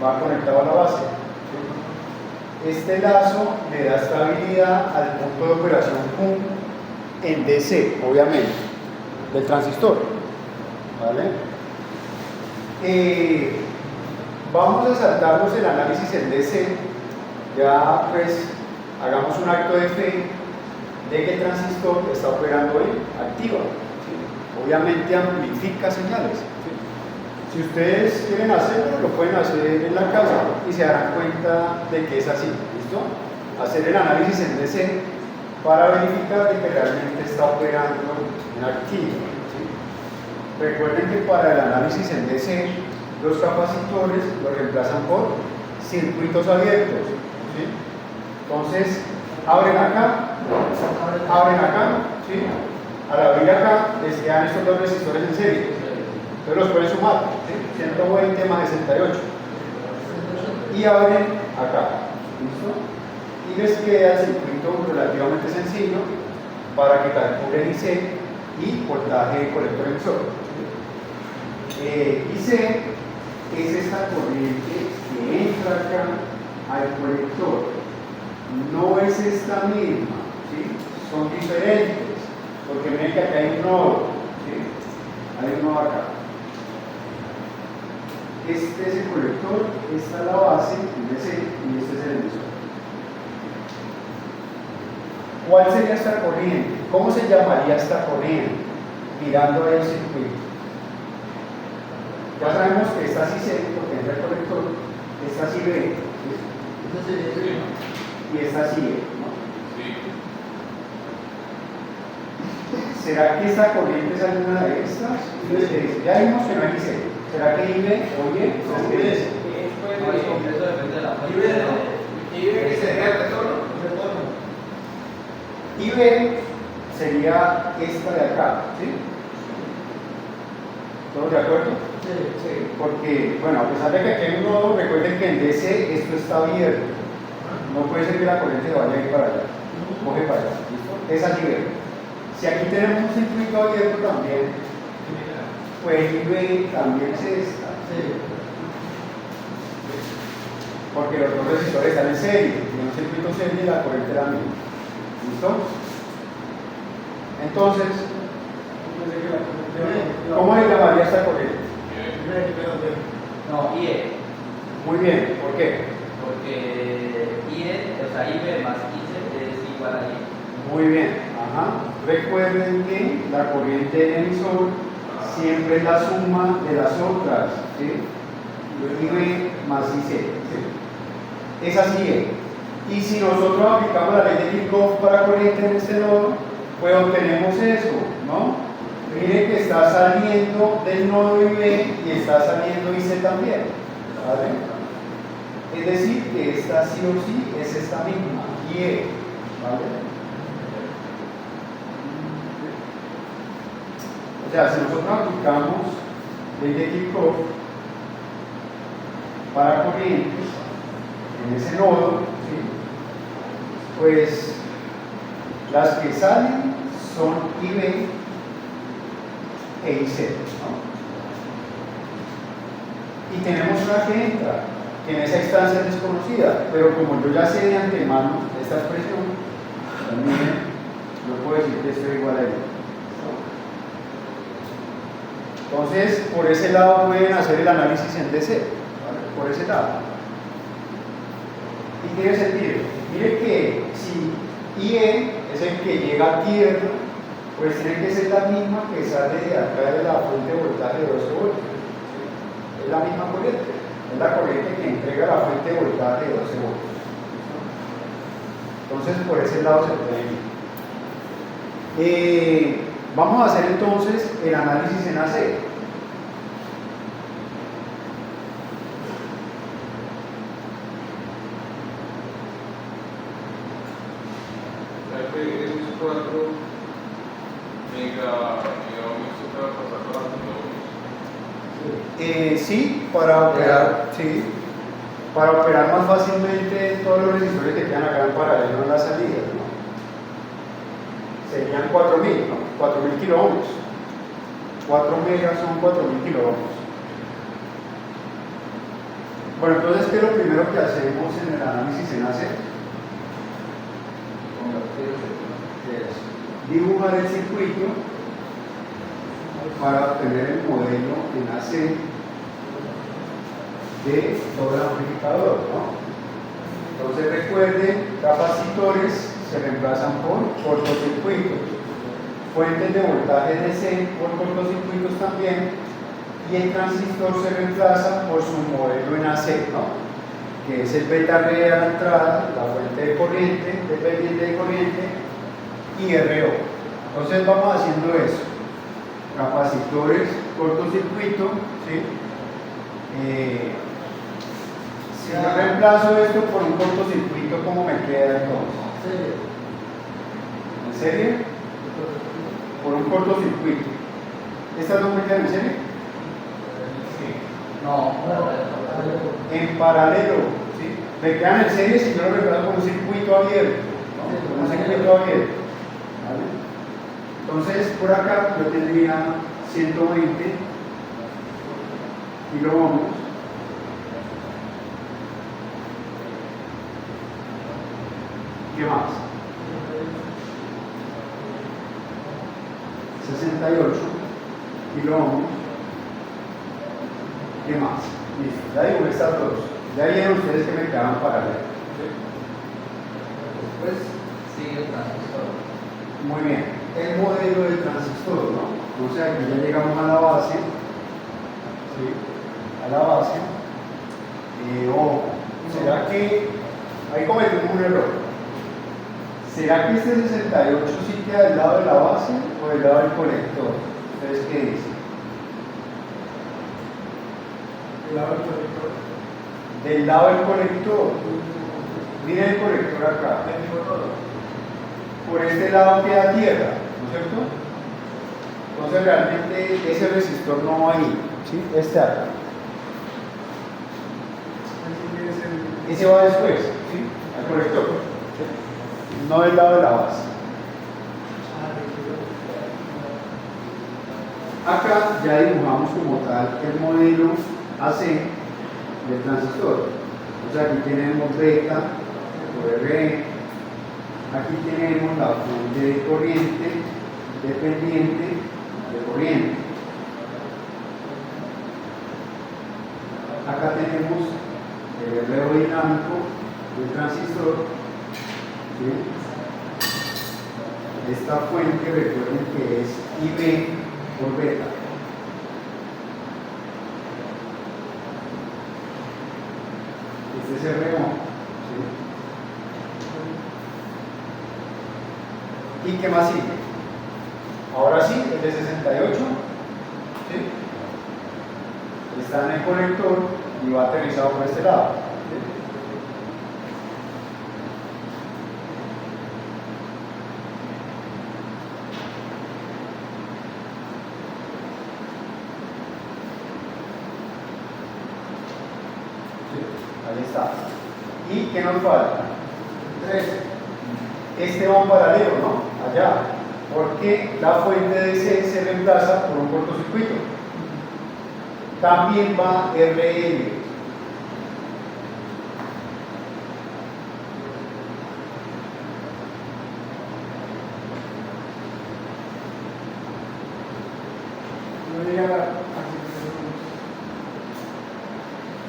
va conectado a la base, ¿sí? Este lazo le da estabilidad al punto de operación Q en DC, obviamente, del transistor, ¿vale? Vamos a saltarnos el análisis en DC, ya pues hagamos un acto de fe de que el transistor está operando en activa, ¿sí? Obviamente amplifica señales, ¿sí? Si ustedes quieren hacerlo, lo pueden hacer en la casa y se darán cuenta de que es así, ¿listo? Hacer el análisis en DC para verificar de que realmente está operando en activa, ¿sí? Recuerden que para el análisis en DC los capacitores lo reemplazan por circuitos abiertos, ¿sí? Entonces, abren acá, ¿sí? Al abrir acá, les quedan estos dos resistores en serie. Entonces los pueden sumar, ¿sí? 120 más 68. Y abren acá, ¿listo? Y les queda el circuito relativamente sencillo para que calculen IC y voltaje colector emisor. IC es esta corriente que entra acá al colector. No es esta misma, ¿sí? Son diferentes, porque miren que acá hay un nodo, ¿sí? Hay un nodo acá. Este es el colector, esta es la base, DC, y este es el emisor. ¿Cuál sería esta corriente? ¿Cómo se llamaría esta corriente? Mirando ahí el circuito. Ya sabemos que esta sí C, porque entra el colector, esta sí B, ¿sí? Y esta sigue, ¿no? Sí. ¿Será que esta corriente es alguna de estas? Ya vimos que no hay IC. ¿Será que IB, oye, es No, eso depende de la fuente. Y se deja el retorno. IB sería esta de acá, ¿sí? ¿Todos de acuerdo? Sí. Porque, bueno, a pesar de que aquí hay un nodo, recuerden que en DC esto está abierto. No puede ser que la corriente vaya a ir para allá. Coge para allá, ¿listo? Es así, ¿ven? Si aquí tenemos un circuito abierto también, pues IB también es esta. Sí. Porque los dos resistores están en serie. Y en un circuito serie la corriente era misma. ¿Listo? Entonces, ¿cómo se llamaría esta corriente? No, IE. Muy bien, ¿por qué? Porque IE, o sea, IB más IC es igual a IE. Muy bien, ajá. Recuerden que la corriente del emisor siempre es la suma de las otras, ¿sí? IB más IC, ¿sí? Es así es. Y si nosotros aplicamos la ley de Kirchhoff para corriente en este nodo, pues obtenemos eso, ¿no? Miren que está saliendo del nodo IB y está saliendo IC también, ¿vale? Es decir, que esta sí o sí es esta misma, IE, ¿vale? O sea, si nosotros aplicamos ley de Kirchhoff para corrientes, en ese nodo, ¿sí? Pues las que salen son IB e IC, ¿no? Y tenemos una que entra, que en esa instancia es desconocida, pero como yo ya sé de antemano esta expresión, también no puedo decir que esto es igual a ello. Entonces, por ese lado pueden hacer el análisis en DC, ¿vale? Por ese lado. Y tiene sentido. Mire que si IE es el que llega a tierra, pues tiene que ser la misma que sale de acá de la fuente de voltaje de 12 voltios. Es la misma corriente, es la corriente que entrega la fuente de voltaje de 12 voltios. Entonces, por ese lado se puede ir. Vamos a hacer entonces el análisis en AC. Esos 4 megaohms para pasar para kilohomos. Sí, para operar, sí, para operar más fácilmente todos los resistores que quedan acá en paralelo en la salida, ¿no? Serían 4000, ¿no? 4000 kiloohms. 4 megas son 4000 kiloohms. Bueno, entonces, ¿qué es lo primero que hacemos en el análisis en AC? Dibujar el circuito para obtener el modelo en AC de todo el amplificador, ¿no? Entonces recuerden, capacitores se reemplazan por cortocircuitos, fuentes de voltaje DC por cortocircuitos también, y el transistor se reemplaza por su modelo en AC, ¿no? Que es el beta R a la entrada, la fuente de corriente, dependiente de corriente, y RO. Entonces vamos haciendo eso. Capacitores, cortocircuito, ¿sí? Si yo reemplazo esto por un cortocircuito, ¿cómo me queda entonces? ¿En serie? Por un cortocircuito. ¿Estas dos me quedan en serie? No, En paralelo, ¿sí? Me quedan en serie si yo lo reemplazo por un circuito abierto, ¿no? Por un circuito abierto, ¿vale? Entonces, por acá yo tendría 120 kiloohms. ¿Qué más? 68 kiloohms. ¿Qué más? Listo, ya digo estas dos. Ya vieron ustedes que me quedaban paralelos. después sigue el transistor. Muy bien. El modelo del transistor, ¿no? O sea, aquí ya llegamos a la base. ¿Sí? A la base. Ojo, ¿será que ahí cometimos un error? ¿Será que este 68 sí queda del lado de la base o del lado del colector? ¿Ustedes qué dicen? Del lado del colector. Miren el colector acá. Por este lado queda tierra, ¿no es cierto? Entonces realmente ese resistor no va ahí, ¿sí? Este acá. Ese va después, ¿sí? Al colector, ¿sí? No del lado de la base. Acá ya dibujamos como tal el modelo AC del transistor. O sea, aquí tenemos beta por RE, aquí tenemos la fuente de corriente dependiente de corriente. Acá tenemos el relevo dinámico del transistor, ¿sí? Esta fuente, recuerden que es IB por beta. Este es el RO, ¿sí? ¿Y qué más sigue? Ahora sí, el de 68, ¿sí? Está en el conector y va aterrizado por este lado, ¿sí? Ahí está. ¿Y qué nos falta? 3. Este va en paralelo, ¿no? Allá. Porque la fuente de C se reemplaza por un cortocircuito. También va RL. No llega a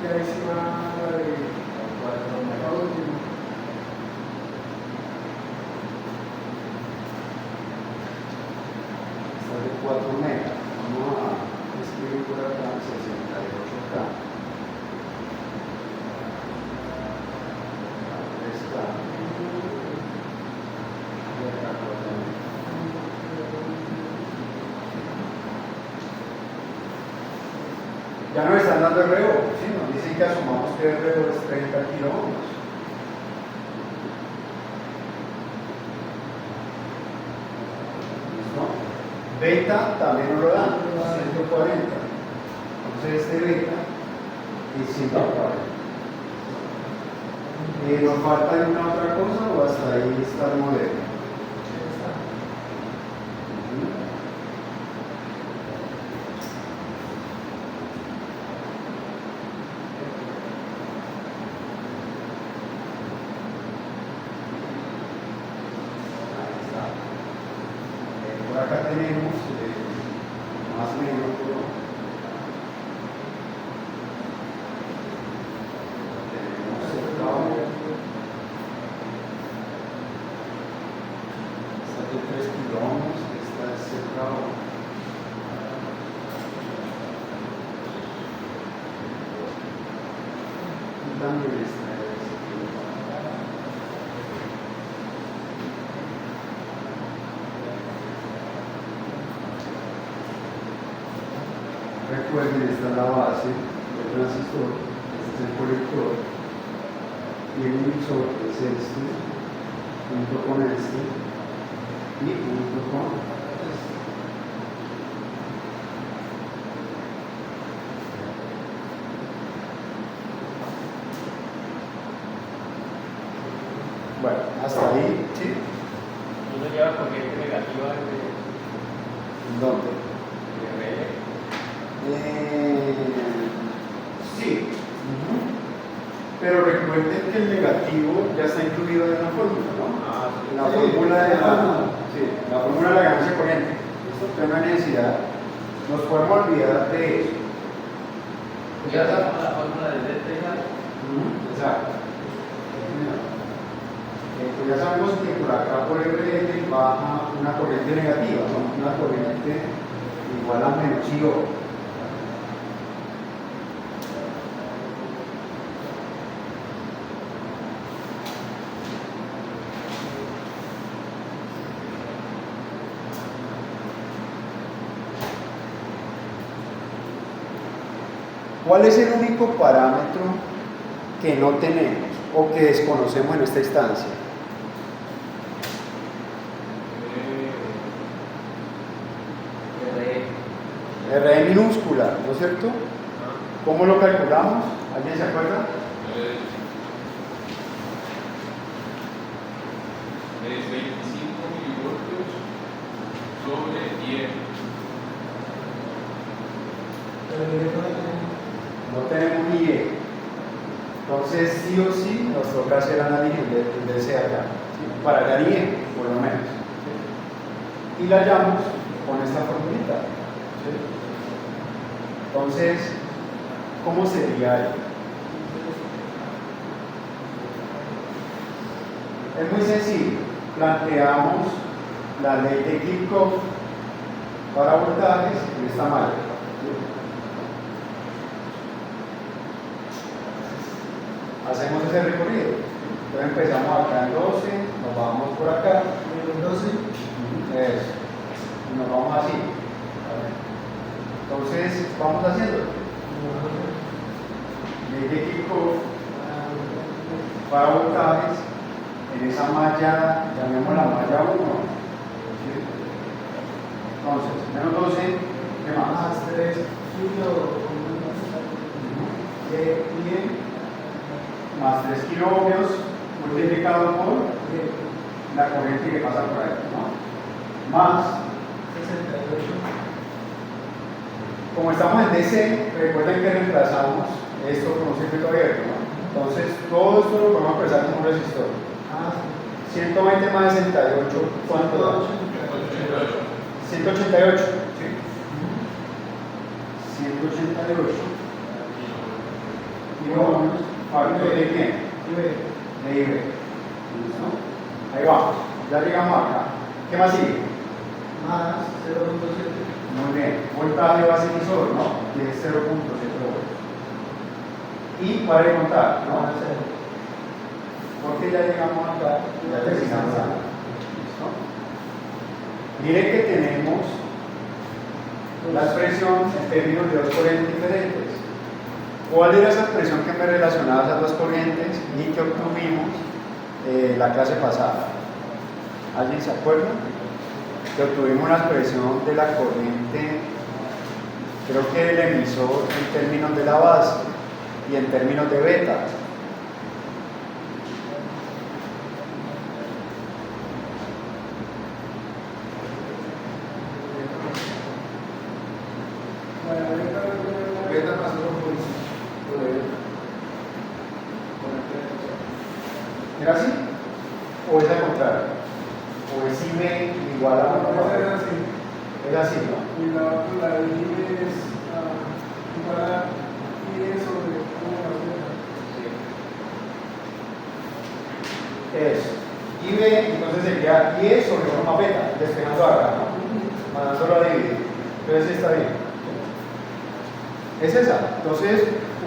y ahí sí va la de la última. Esta es de 4 megas. Vamos a escribir por acá 68K. Está. Y acá 4 megas. Ya nos están dando el RO, ¿sí? Nos dicen que asumamos que el RO es 30 kilómetros. ¿Listo? Beta también nos lo dan, 140. Entonces este beta es 140. ¿Nos falta alguna otra cosa o hasta ahí está el modelo? Por acá tenemos más o menos tenemos cercado esta de 3 kilómetros, esta es cercado y también esta es recuerden, esta es la base del transistor, este es el colector y el emisor es este, junto con este y junto con este. Bueno, hasta ahí, ¿sí? ¿Y no lleva corriente negativa de ¿Dónde? RL? Sí. Pero recuerden que el negativo ya está incluido en la fórmula, ¿no? Ah, En la fórmula de la fórmula de la ganancia corriente. Esto tiene una necesidad. Nos podemos olvidar de eso. Ya sabemos la fórmula del delta y la. Exacto. Pues ya sabemos que por acá por RL baja una corriente negativa, ¿no? Una corriente igual a menos I/O. ¿Cuál es el único parámetro que no tenemos o que desconocemos en esta instancia? RE minúscula, ¿no es cierto? ¿Cómo lo calculamos? ¿Alguien se acuerda? Es 25 milivoltios sobre 10. No tenemos ni E. Entonces, sí o sí, nos toca hacer análisis de ese allá. ¿Sí? Para hallar E, por lo menos. ¿Sí? Y la hallamos con esta formulita. ¿Sí? Entonces, ¿cómo sería ahí? Es muy sencillo. Planteamos la ley de Kirchhoff para voltajes en esta manera. Hacemos ese recorrido. Entonces empezamos acá en 12, nos vamos por acá. En 12. Eso. Y nos vamos así. Entonces, vamos haciendo. Ley de Kirchhoff para voltajes en esa malla, llamémosla malla 1. ¿Sí? Entonces, menos 12, ¿qué más? Más 3. Kilo. Y más 3 kiloohmios multiplicado por la corriente que pasa por ahí, ¿no? Más, 68. como estamos en DC, recuerden que reemplazamos esto con un circuito abierto, ¿no? Entonces, todo esto lo podemos expresar como un resistor. Ah, 120 más 68, ¿cuánto da? 188, ¿sí? 188 kiloohmios, ¿factor de quién? De IB. ¿Listo? Ahí vamos, ya llegamos acá. ¿Qué más sigue? más 0.7. Muy bien, voltaje base emisor, ¿no? Que es 0.7 volts. Y para de contar, ¿no? Porque ya llegamos acá, ya terminamos acá. ¿Listo? Mire que tenemos la expresión en términos de dos corrientes diferentes. ¿Cuál era esa expresión que me relacionaba a esas dos corrientes y que obtuvimos la clase pasada? ¿Alguien se acuerda? Que obtuvimos una expresión de la corriente, creo que del emisor en términos de la base y en términos de beta. Beta más 0.5. ¿Era así? ¿O es al contrario? ¿O es IB igual a 1? Es así, ¿no? Y la de IB es igual a I sobre 1 más beta. Eso. IB entonces sería 10 sobre 1 más beta, despejando acá, ¿no? Mandándolo a dividir. Entonces sí está bien. Es esa. Entonces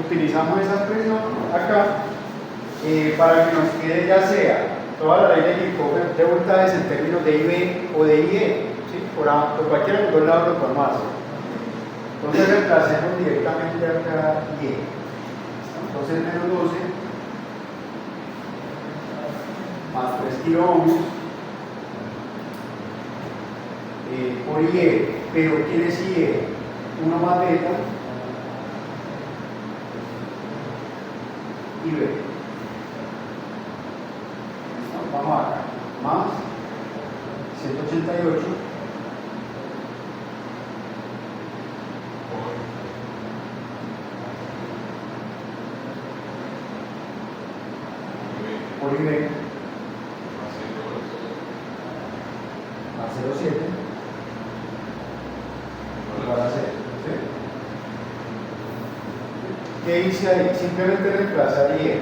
utilizamos esa expresión acá para que nos quede ya sea toda la ley de Kirchhoff de voltajes en términos de IB o de IE, ¿sí? por cualquiera de los dos lados lo podemos hacer. Entonces reemplacemos directamente acá IE. Entonces menos 12 más 3 kiloohmios por IE, pero ¿quién es IE? 1 más beta y B. Vamos acá, más 188 por IB más 0,7 igual a 0. ¿Sí? ¿Qué hice ahí? Simplemente reemplazar IE,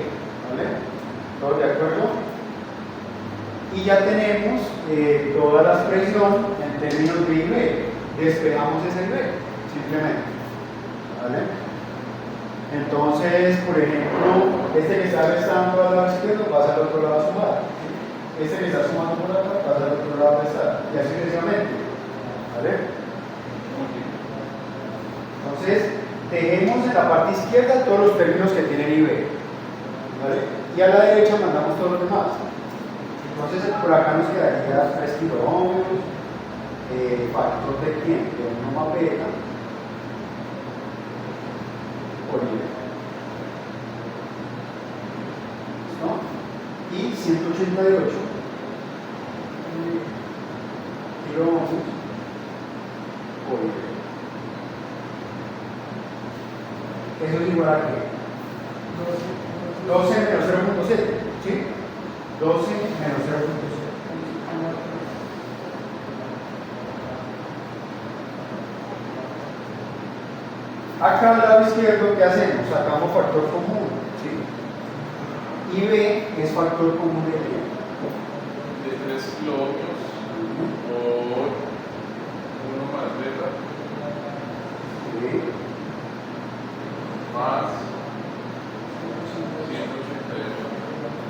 ¿vale? ¿Todos de acuerdo? Y ya tenemos toda la expresión en términos de IB. Despejamos ese IB, simplemente, ¿vale? Entonces, por ejemplo, este que está restando al lado izquierdo pasa al otro lado a sumar. Este que está sumando por acá pasa al otro lado a restar. Y así sucesivamente, ¿vale? Entonces, tenemos en la parte izquierda todos los términos que tienen IB, ¿vale? Y a la derecha mandamos todos los demás. Entonces, por acá nos quedaría 3 kiloohmios, factor de quién, de 1 más beta, por IB. ¿No? Y 188 kiloohmios por IB. Eso es igual a qué? 12 menos 0.7, ¿sí? 12 menos 0.7. Acá al lado izquierdo, ¿qué hacemos? Sacamos factor común, ¿sí? Y B es factor común de qué? De 3 kiloohmios por 1 más beta Sí. más 188.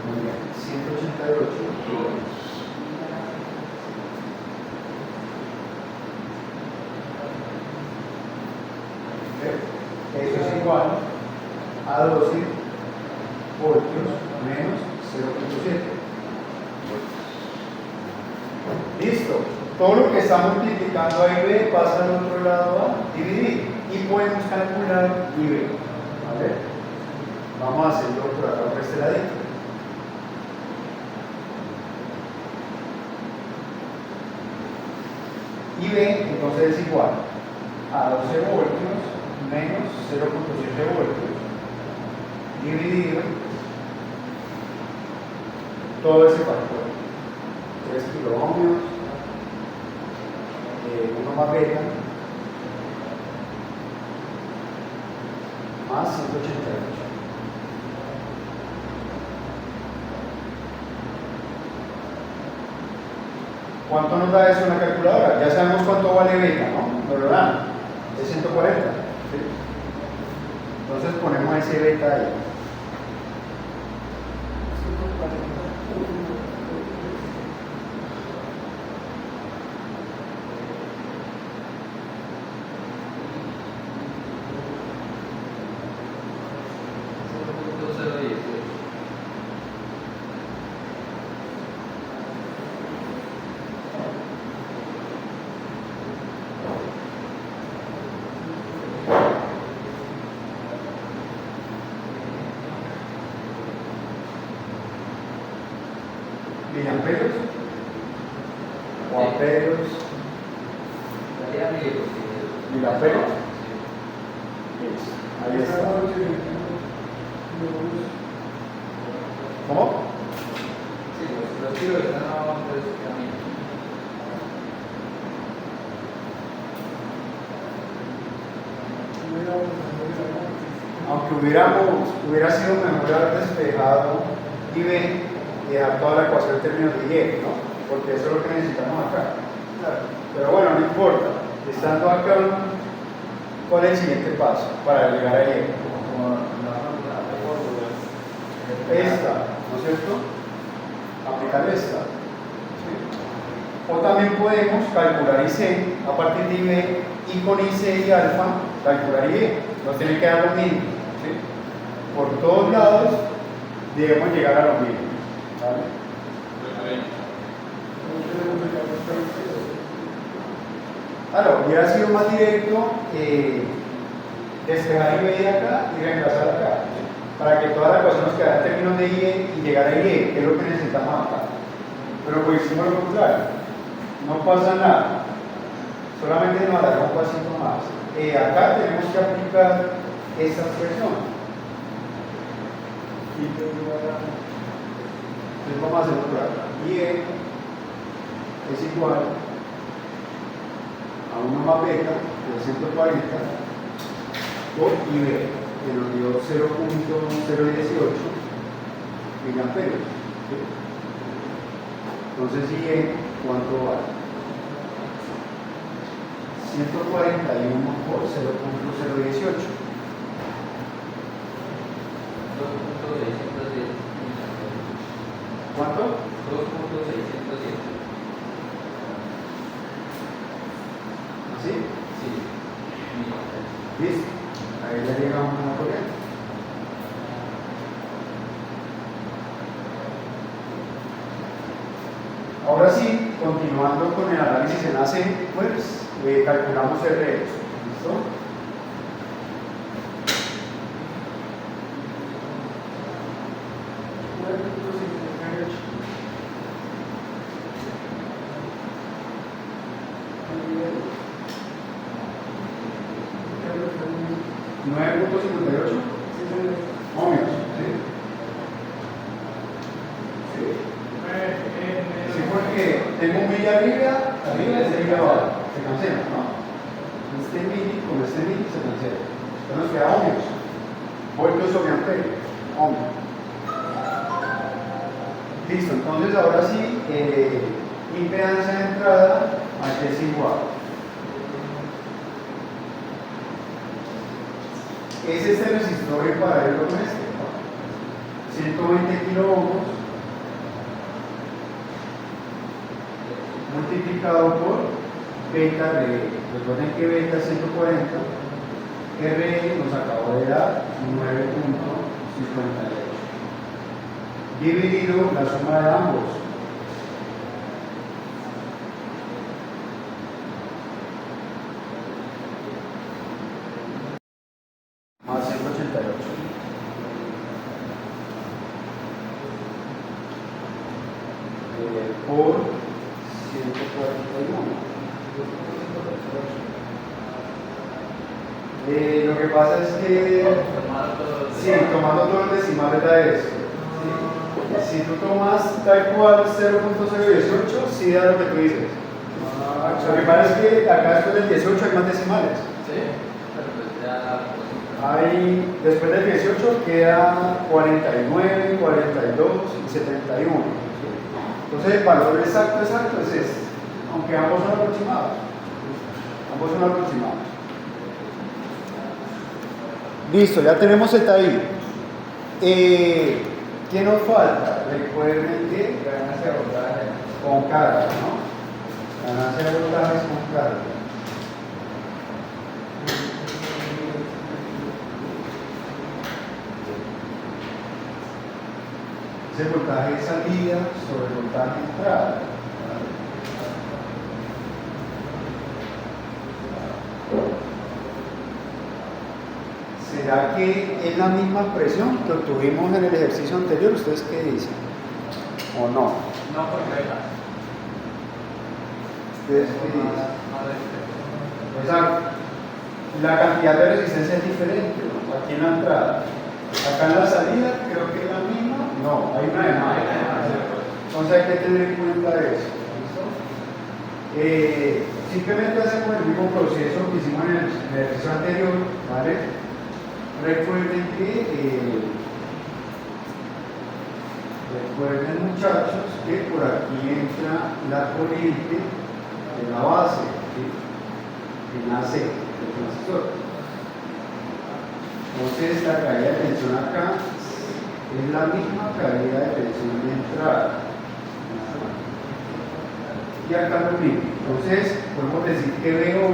Muy bien, 188 kiloohmios. Eso es igual a 12 voltios menos 0.7. Listo. Todo lo que está multiplicando a IB pasa al otro lado a dividir. Y podemos calcular IB. ¿Vale? Vamos a hacerlo por acá por este ladito. Y B entonces es igual a 12 voltios menos 0.7 voltios dividido todo ese factor, 3 kiloohmios, 1 más beta, más 188. ¿Cuánto nos da eso en la calculadora? Ya sabemos cuánto vale beta, ¿no? Nos lo dan, es 140. ¿Sí? Entonces ponemos ese beta ahí. ¿Miliamperios? ¿O amperios? ¿Miliamperios? Ahí está. ¿Cómo? Sí, los tiros están abajo de ese camino. Aunque hubiera sido mejor haber despejado y B y dejar toda la ecuación en términos de Y, ¿no? Porque eso es lo que necesitamos acá. Pero bueno, no importa. Estando acá, ¿cuál es el siguiente paso para llegar a Y? Esta, ¿no es cierto? Aplicar esta. ¿Sí? O también podemos calcular IC a partir de IB y con IC y alfa calcular Y. Nos tiene que dar lo mismo. ¿Sí? Por todos lados debemos llegar a lo mismo. ¿Vale? Claro, hubiera sido más directo despejar IB de acá y reemplazar acá, para que toda la ecuación nos quedara en términos de Y y llegar a Y, que es lo que necesitamos acá. Pero pues hicimos lo contrario. No pasa nada. Solamente nos dará un pasito más. Acá tenemos que aplicar esta expresión. Entonces vamos a hacerlo por acá. Y es igual a 1 más beta de 140 por IB, que nos dio 0.018 miliamperios. ¿Sí? Entonces, ¿y cuánto vale? 141 por 0.018. 2.610. ¿Cuánto? 2.610. ¿Así? Sí. ¿Listo? Ahí ya llegamos a la corriente. Ahora sí, continuando con el análisis en AC, pues calculamos el resto. ¿Listo? ¿9.58? Ohmios, ¿sí? Sí, porque tengo un mil arriba y este mil abajo. Se cancela, ¿no? Este mil con este mil se cancela. Entonces nos queda ohmios. Voltios sobre amperios. Ohmios. Listo, entonces ahora sí, impedancia de entrada aquí es igual. Es este resistor en paralelo con este, ¿no? 120 kiloohmios multiplicado por beta RE. Recuerden que beta es 140, RE nos acabó de dar 9.58 dividido la suma de ambos. Más 188. por 141. Lo que pasa es que, sí, tomando todo el decimal da eso. Si tú tomas tal cual 0.018, sí da lo que tú dices. Lo que pasa es que acá después del 18 hay más decimales. Sí, pero pues ya. Después del 18 queda 49, 42 y 71. ¿Sí? Entonces el valor exacto es este, aunque ambos son aproximados. Ambos son aproximados. Listo, ya tenemos Z ahí. ¿Qué nos falta? Recuerden que ganancia de voltaje con carga, ¿no? Ganancia de voltajes con carga. Es el voltaje de salida sobre el voltaje de entrada. ¿Será que es la misma expresión que obtuvimos en el ejercicio anterior? ¿Ustedes qué dicen? ¿O no? No por regla. ¿Ustedes qué dicen? Exacto. La cantidad de resistencia es diferente, ¿no? Aquí en la entrada. Acá en la salida creo que es la misma. No, hay una de más. Entonces hay que tener en cuenta eso. ¿Listo? Simplemente hacemos el mismo proceso que hicimos en el ejercicio anterior, ¿vale? Recuerden muchachos que por aquí entra la corriente de la base, ¿sí? En la C del transistor. Entonces la caída de tensión acá es la misma caída de tensión de entrada. Y acá lo mismo. Entonces podemos decir que VO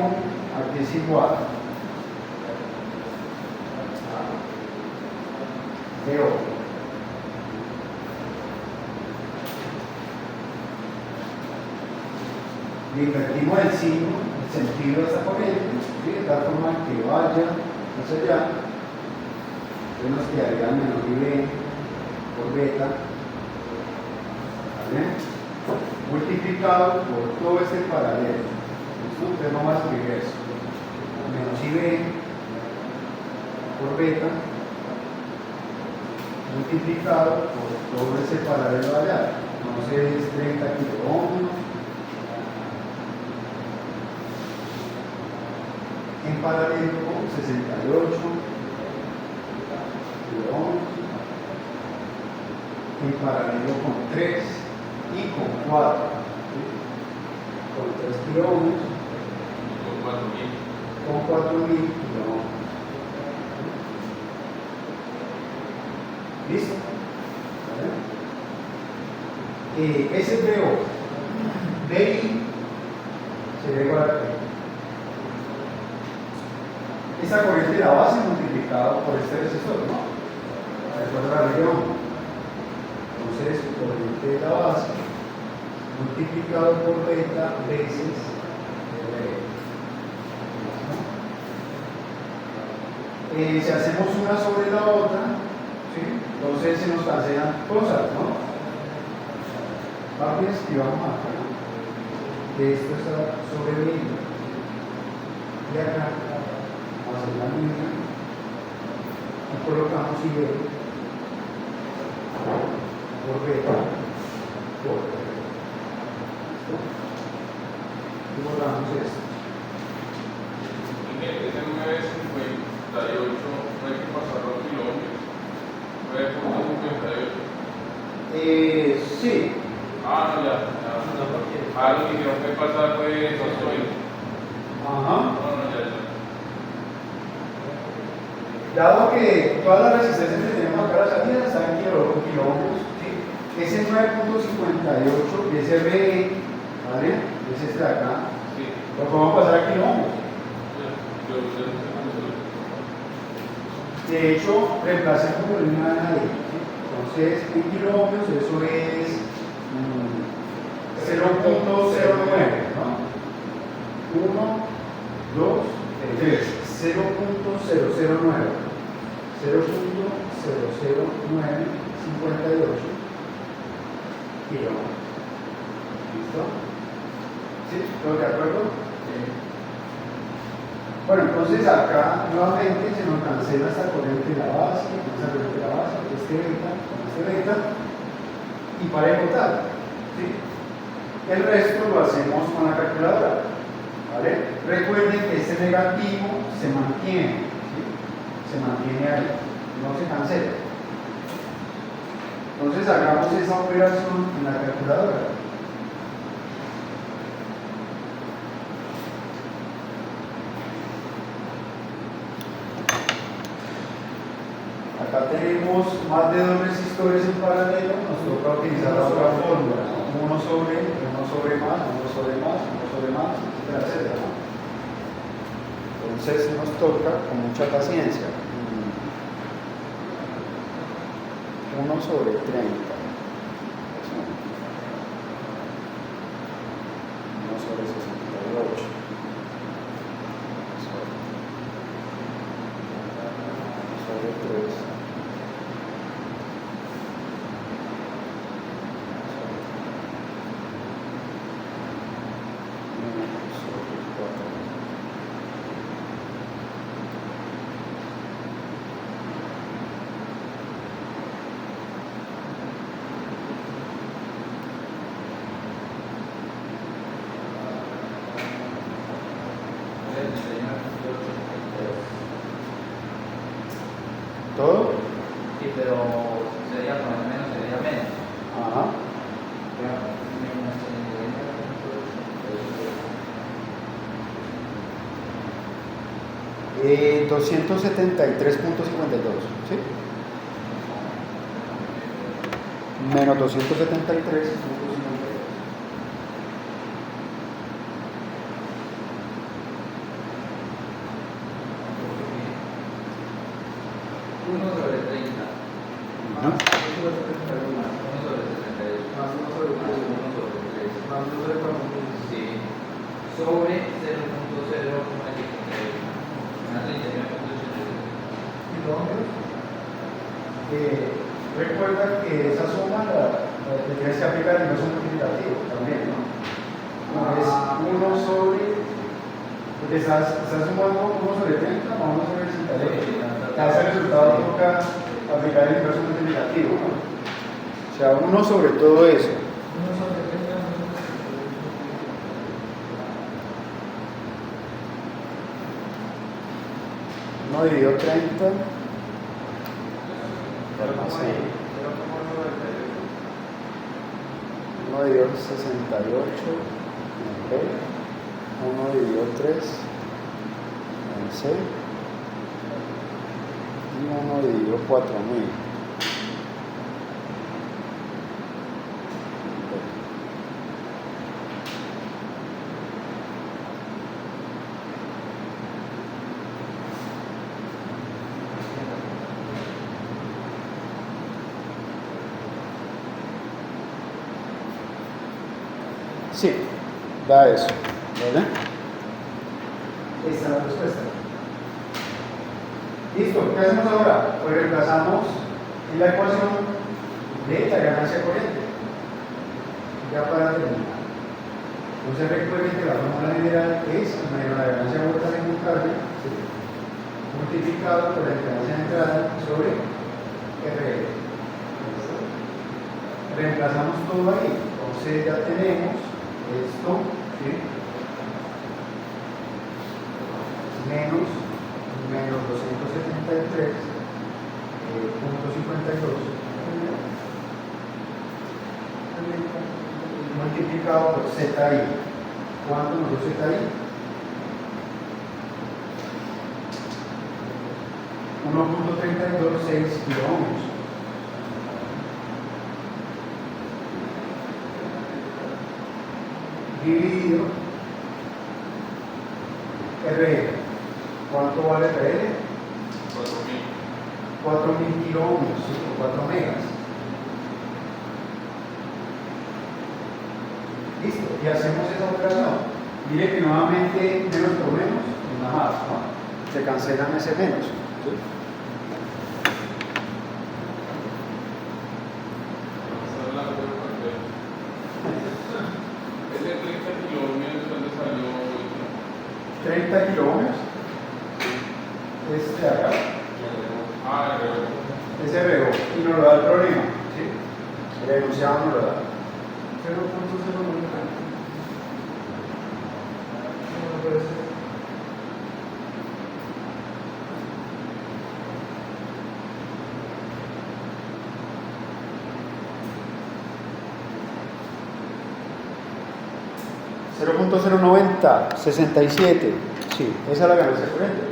aquí es igual. VO. Y invertimos el signo, el sentido de esta corriente, ¿sí? De tal forma que vaya hacia allá. Entonces nos quedaría menos I B por beta, ¿vale? Multiplicado por todo este paralelo. Entonces vamos a escribir eso. Menos I B por beta multiplicado por todo ese paralelo allá. Entonces 30 kiloohmios en paralelo con 68 kiloohmios en paralelo con 3 y con 4, ¿sí? Con 3 kiloohmios con 4.000 kiloohmios. ¿Listo? ¿Vale? Ese es BO. BI sería igual a P. Esa corriente de la base multiplicada por este resistor, ¿no? Recuerda la región. Entonces, corriente de la base multiplicado por beta veces si hacemos una sobre la otra, ¿sí? Entonces se nos cancelan cosas, ¿no? Rápido escribamos acá, ¿no? Que esto está sobre el mismo. Y acá vamos a hacer la misma y colocamos I B por beta por beta. ¿Listo? Y borramos esto. Ese 958 no hay que pasarlo a kilómetros. 9.58. Sí. Ah, no, ya. Lo que dijeron que pasar fue eso. Ajá. No, ya. Dado que todas las resistencias que tenemos acá a la salida están en kiloohmios, ¿sí? Ese 9.58 y ese B, ¿vale? Es este de acá. Sí. Lo podemos pasar a kiloohmios. De hecho, reemplacemos por una ahí. Entonces, en kiloohmios eso es 0.09, ¿no? 1, 2, 3, 0.009. 0.00958 kiloohmios. ¿Listo? ¿Sí? ¿Todos de acuerdo? Bueno, entonces acá nuevamente se nos cancela esta corriente de la base, esta corriente de la base, este beta, y para ejecutar. ¿Sí? El resto lo hacemos con la calculadora. ¿Vale? Recuerden que este negativo se mantiene, ¿sí? Se mantiene ahí, no se cancela. Entonces hagamos esa operación en la calculadora. Acá tenemos más de 2 resistores en paralelo, nos toca utilizar la otra fórmula, ¿no? 1 sobre más, etcétera, etcétera, ¿no? Entonces nos toca con mucha paciencia. 1 sobre 30. 1 sobre 68. Sobre 3. ¿Todo? Sí, pero sería más o menos, sería menos. Ajá. 273.52, ¿sí? Menos 273.52. Uno sobre 30. Ajá. 1 sobre 78. Más 1 sobre 3. Más 1 sobre 4. Sí. Sobre 0.0. Una 39.83. Recuerda que esa suma la tienes que aplicar y no es un multiplicativo también, ¿no? Es 1 sobre, porque estás sumando 1 sobre 30 más 1 sobre 68. Te hace el resultado toca aplicar el inverso multiplicativo, ¿no? O sea, 1 sobre todo eso. 1 sobre 30. 1 dividido 30. Sí. 1 dividido 68. 1 dividido 3. 11. Y 1 dividido 4000. Sí, da eso, ¿vale? Esta es la respuesta. Listo, ¿qué hacemos ahora? Pues reemplazamos en la ecuación de la ganancia corriente. Ya para terminar. Entonces recuerden que la fórmula general es menos la ganancia vuelta secundaria, ¿sí? Multiplicado por la ganancia de entrada sobre RL. ¿Listo? Reemplazamos todo ahí. Entonces ya tenemos esto, ¿sí? Menos 273.52 multiplicado por ZI. ¿Cuánto nos dio ZI? 1.326 kilómetros. Dividido RL. ¿Cuánto vale RL? 4.000 kilómetros, ¿sí? O 4 megas. Listo, y hacemos esa operación. Mire que nuevamente menos por menos, una más, ¿no? Se cancelan ese menos, ¿sí? 30 kilómetros. Este de acá. Ah, Ese reo. Y nos lo da el problema. ¿Sí? El enunciado nos lo da. 0.090. No puede ser. .090, 67. Sí, esa es la ganancia corriente.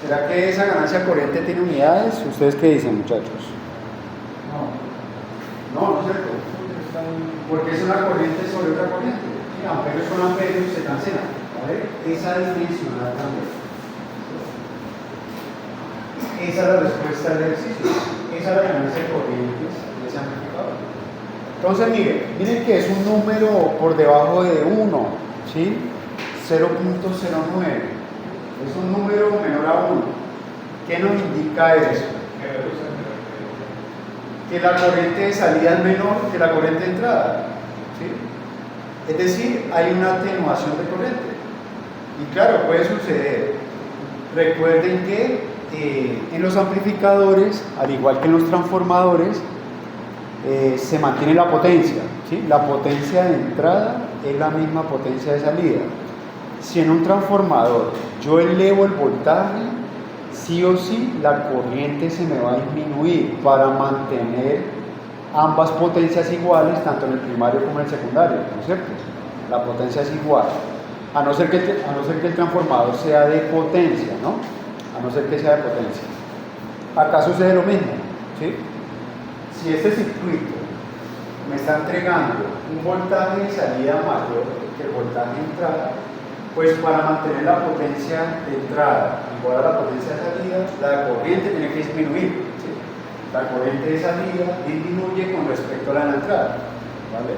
¿Será que esa ganancia corriente tiene unidades? ¿Ustedes qué dicen, muchachos? No, no es cierto. Porque es una corriente sobre otra corriente. Sí, amperios con amperios se cancelan. ¿Vale? Esa es dimensional también. Esa es la respuesta del ejercicio. Esa es la ganancia de corrientes de ese amplificador. Entonces, miren que es un número por debajo de 1, ¿sí? 0.09. Es un número menor a 1. ¿Qué nos indica eso? Que la corriente de salida es menor que la corriente de entrada. ¿Sí? Es decir, hay una atenuación de corriente. Y claro, puede suceder. Recuerden que en los amplificadores, al igual que en los transformadores, se mantiene la potencia. ¿Sí? La potencia de entrada es la misma potencia de salida. Si en un transformador yo elevo el voltaje, sí o sí la corriente se me va a disminuir para mantener ambas potencias iguales, tanto en el primario como en el secundario, ¿no es cierto? La potencia es igual, a no ser que el transformador sea de potencia, ¿no? A no ser que sea de potencia. Acá sucede lo mismo, ¿sí? Si este circuito me está entregando un voltaje de salida mayor que el voltaje de entrada, pues para mantener la potencia de entrada igual a la potencia de salida, la corriente tiene que disminuir. ¿Sí? La corriente de salida disminuye con respecto a la de entrada. ¿Vale?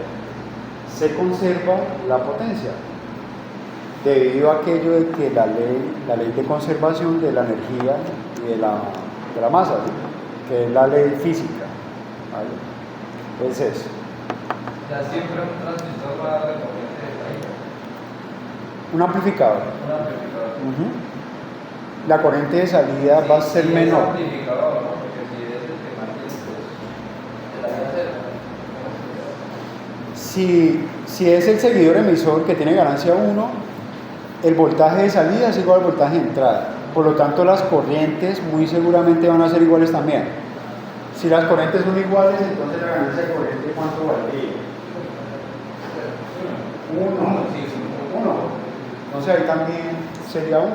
Se conserva la potencia, debido a aquello de que la ley de conservación de la energía y de la masa, ¿sí? Que es la ley física. ¿Vale? Es eso. Ya siempre un transistor va a dar corriente de salida. Un amplificador. Un amplificador. La corriente de salida va a ser Sí, menor. Es amplificador, ¿no? Porque si es el que mantiene, pues, el área cero. Si es el seguidor emisor que tiene ganancia 1, el voltaje de salida es igual al voltaje de entrada. Por lo tanto, las corrientes muy seguramente van a ser iguales también. Si las corrientes son iguales, entonces la ganancia de corriente, ¿cuánto valdría? 1. Entonces ahí también sería 1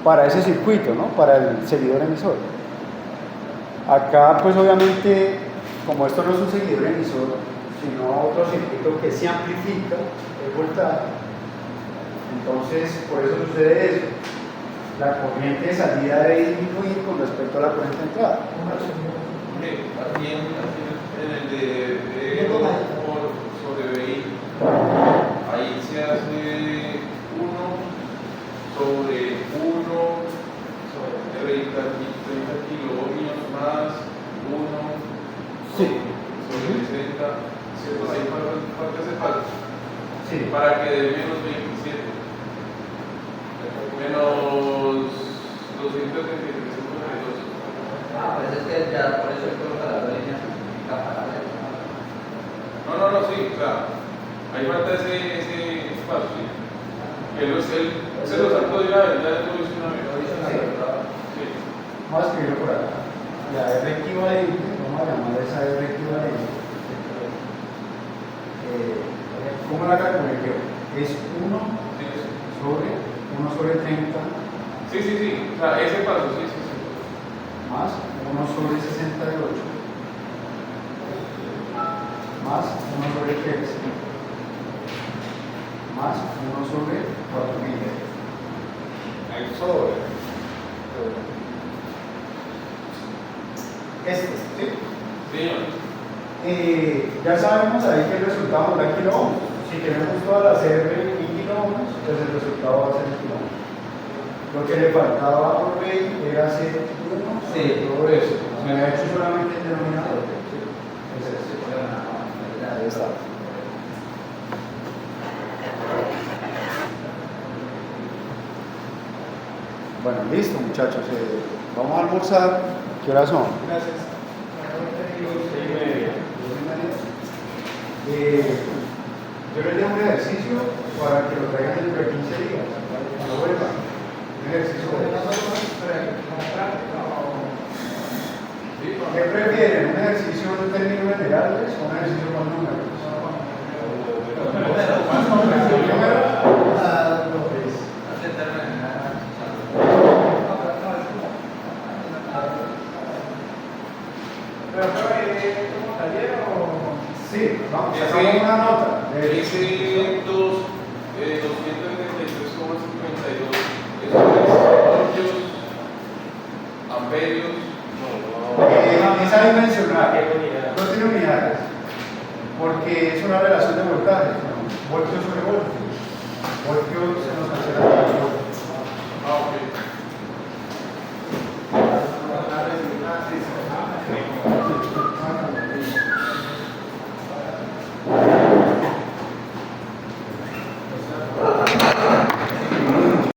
para ese circuito, ¿no? Para el seguidor emisor. Acá, pues obviamente, como esto no es un seguidor emisor, sino otro circuito que se amplifica el voltaje, entonces por eso sucede eso. La corriente de salida debe disminuir con respecto a la corriente de entrada. Aquí en el de por sobre BI, ahí se hace 1 sobre 1 sobre 30 kiloohmios más 1 Sí. sobre 60. ¿Cierto? Ahí falta ese paso. Sí. Para que dé menos 27. Menos 233.2. Ah, pues es que ya por eso es que la línea paralela. No, sí, o sea, ahí falta ese espacio, ¿sí? Él se lo sacó ya lo hizo una vez. Sí. Vamos a escribirlo por acá. La R equivalente, vamos a llamar esa R equivalente. ¿Cómo la calculé yo? Es 1 sobre 30 Sí, o sea, ese paso, sí. más 1 sobre 68 más 1 sobre 13 más 1 sobre 4000. Ahí sobre. ¿Sí? Sí, Ya sabemos ahí que el resultado da kiloohms. Si tenemos todas las R en kiloohms, pues el resultado va a ser en kiloohms. Lo que le faltaba por ley era hacer uno Sí. de todo eso. Me ha hecho solamente el denominador. Ahí está. Bueno, listo muchachos. Vamos a almorzar. ¿Qué horas son? Gracias. Yo les dejo un ejercicio para que lo traigan dentro de 15 días. Cuando vuelvan. Un ejercicio de ¿qué prefieren? ¿Un ejercicio en términos generales o un ejercicio con números? Sí, vamos, sacamos una nota. Ese 273,52 eso es voltios, amperios. Es adimensional, ¿Qué unidad? no tiene unidades, porque es una relación de voltaje, ¿no? Voltios sobre voltios. Voltios